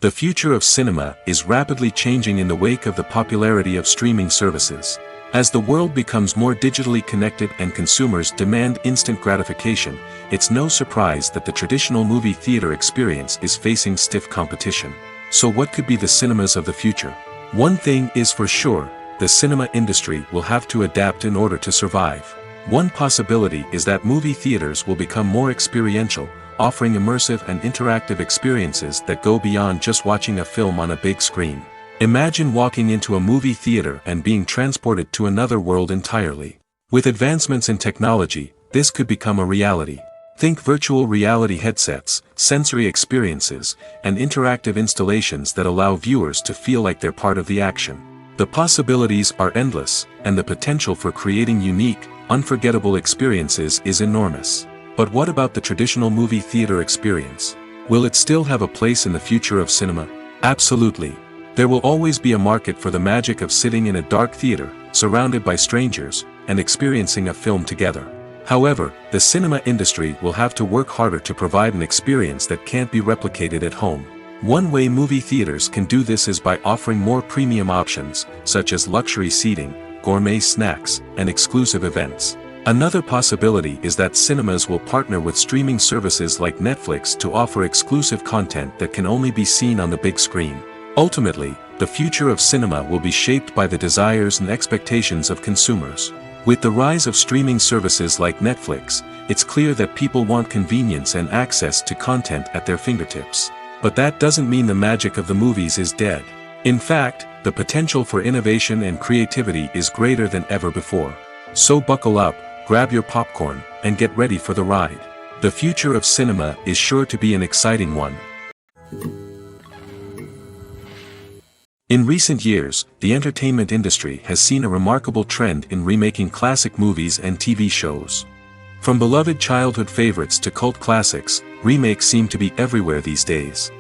The future of cinema is rapidly changing in the wake of the popularity of streaming services. As the world becomes more digitally connected and consumers demand instant gratification, it's no surprise that the traditional movie theater experience is facing stiff competition. So what could be the cinemas of the future? One thing is for sure, the cinema industry will have to adapt in order to survive. One possibility is that movie theaters will become more experiential, offering immersive and interactive experiences that go beyond just watching a film on a big screen. Imagine walking into a movie theater and being transported to another world entirely. With advancements in technology, this could become a reality. Think virtual reality headsets, sensory experiences, and interactive installations that allow viewers to feel like they're part of the action. The possibilities are endless, and the potential for creating unique, unforgettable experiences is enormous. But what about the traditional movie theater experience? Will it still have a place in the future of cinema? Absolutely. There will always be a market for the magic of sitting in a dark theater, surrounded by strangers, and experiencing a film together. However, the cinema industry will have to work harder to provide an experience that can't be replicated at home. One way movie theaters can do this is by offering more premium options, such as luxury seating, gourmet snacks, and exclusive events. Another possibility is that cinemas will partner with streaming services like Netflix to offer exclusive content that can only be seen on the big screen. Ultimately, the future of cinema will be shaped by the desires and expectations of consumers. With the rise of streaming services like Netflix, it's clear that people want convenience and access to content at their fingertips. But that doesn't mean the magic of the movies is dead. In fact, the potential for innovation and creativity is greater than ever before. So buckle up, grab your popcorn, and get ready for the ride. The future of cinema is sure to be an exciting one. In recent years, the entertainment industry has seen a remarkable trend in remaking classic movies and TV shows. From beloved childhood favorites to cult classics, remakes seem to be everywhere these days.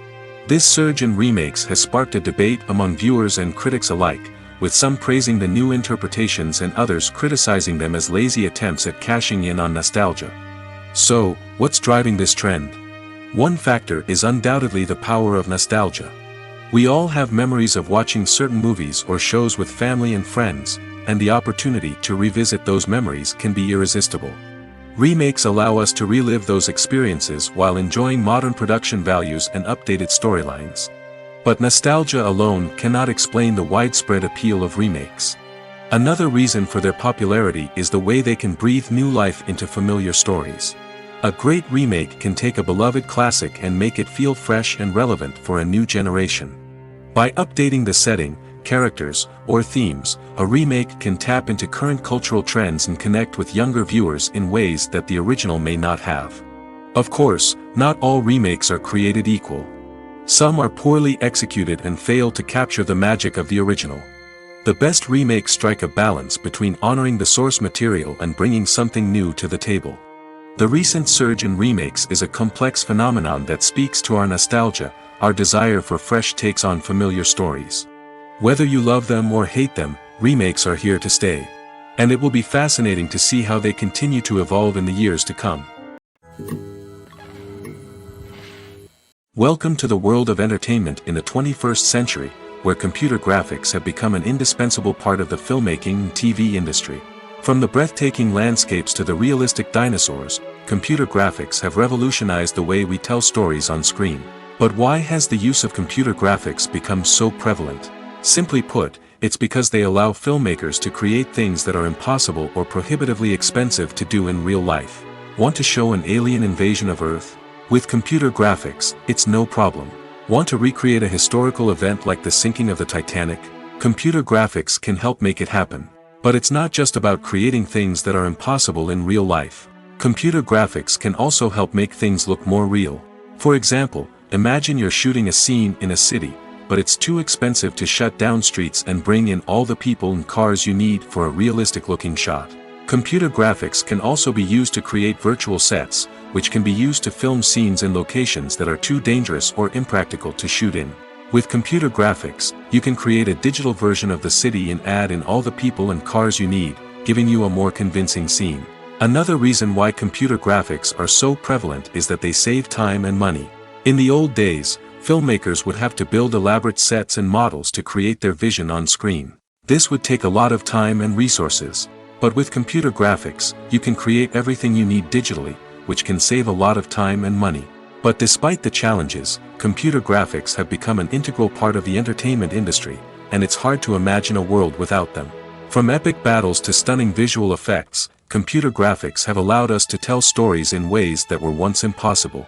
This surge in remakes has sparked a debate among viewers and critics alike, with some praising the new interpretations and others criticizing them as lazy attempts at cashing in on nostalgia. So, what's driving this trend? One factor is undoubtedly the power of nostalgia. We all have memories of watching certain movies or shows with family and friends, and the opportunity to revisit those memories can be irresistible. Remakes allow us to relive those experiences while enjoying modern production values and updated storylines. But nostalgia alone cannot explain the widespread appeal of remakes. Another reason for their popularity is the way they can breathe new life into familiar stories. A great remake can take a beloved classic and make it feel fresh and relevant for a new generation. By updating the setting, characters, or themes, a remake can tap into current cultural trends and connect with younger viewers in ways that the original may not have. Of course, not all remakes are created equal. Some are poorly executed and fail to capture the magic of the original. The best remakes strike a balance between honoring the source material and bringing something new to the table. The recent surge in remakes is a complex phenomenon that speaks to our nostalgia, our desire for fresh takes on familiar stories. Whether you love them or hate them, remakes are here to stay. And it will be fascinating to see how they continue to evolve in the years to come. Welcome to the world of entertainment in the 21st century, where computer graphics have become an indispensable part of the filmmaking and TV industry. From the breathtaking landscapes to the realistic dinosaurs, computer graphics have revolutionized the way we tell stories on screen. But why has the use of computer graphics become so prevalent? Simply put, it's because they allow filmmakers to create things that are impossible or prohibitively expensive to do in real life. Want to show an alien invasion of Earth? With computer graphics, it's no problem. Want to recreate a historical event like the sinking of the Titanic? Computer graphics can help make it happen. But it's not just about creating things that are impossible in real life. Computer graphics can also help make things look more real. For example, imagine you're shooting a scene in a city, but it's too expensive to shut down streets and bring in all the people and cars you need for a realistic-looking shot. Computer graphics can also be used to create virtual sets, which can be used to film scenes in locations that are too dangerous or impractical to shoot in. With computer graphics, you can create a digital version of the city and add in all the people and cars you need, giving you a more convincing scene. Another reason why computer graphics are so prevalent is that they save time and money. In the old days, filmmakers would have to build elaborate sets and models to create their vision on screen. This would take a lot of time and resources. But with computer graphics, you can create everything you need digitally, which can save a lot of time and money. But despite the challenges, computer graphics have become an integral part of the entertainment industry, and it's hard to imagine a world without them. From epic battles to stunning visual effects, computer graphics have allowed us to tell stories in ways that were once impossible.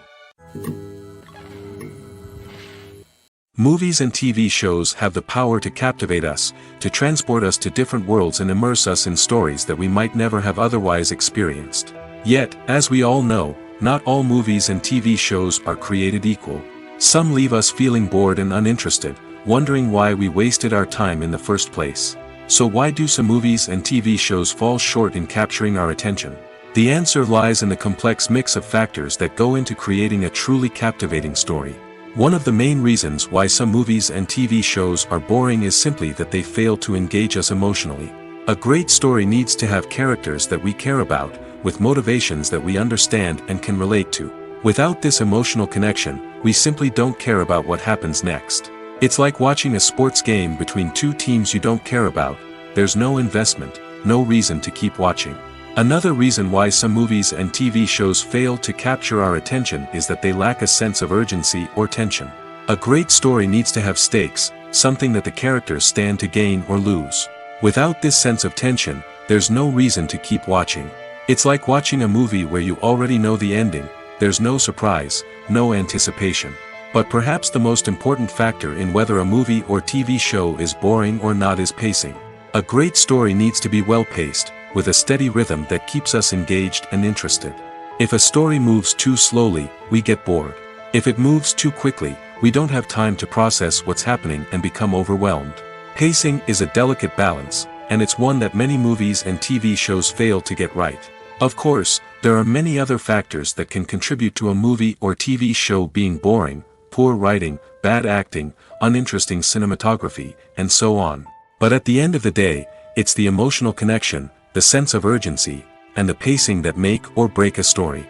Movies and TV shows have the power to captivate us, to transport us to different worlds and immerse us in stories that we might never have otherwise experienced. Yet, as we all know, not all movies and TV shows are created equal. Some leave us feeling bored and uninterested, wondering why we wasted our time in the first place. So why do some movies and TV shows fall short in capturing our attention? The answer lies in the complex mix of factors that go into creating a truly captivating story. One of the main reasons why some movies and TV shows are boring is simply that they fail to engage us emotionally. A great story needs to have characters that we care about, with motivations that we understand and can relate to. Without this emotional connection, we simply don't care about what happens next. It's like watching a sports game between two teams you don't care about. There's no investment, no reason to keep watching. Another reason why some movies and TV shows fail to capture our attention is that they lack a sense of urgency or tension. A great story needs to have stakes, something that the characters stand to gain or lose. Without this sense of tension, there's no reason to keep watching. It's like watching a movie where you already know the ending. There's no surprise, no anticipation. But perhaps the most important factor in whether a movie or TV show is boring or not is pacing. A great story needs to be well-paced, with a steady rhythm that keeps us engaged and interested. If a story moves too slowly, we get bored. If it moves too quickly, we don't have time to process what's happening and become overwhelmed. Pacing is a delicate balance, and it's one that many movies and TV shows fail to get right. Of course, there are many other factors that can contribute to a movie or TV show being boring: poor writing, bad acting, uninteresting cinematography, and so on. But at the end of the day, it's the emotional connection, the sense of urgency, and the pacing that make or break a story.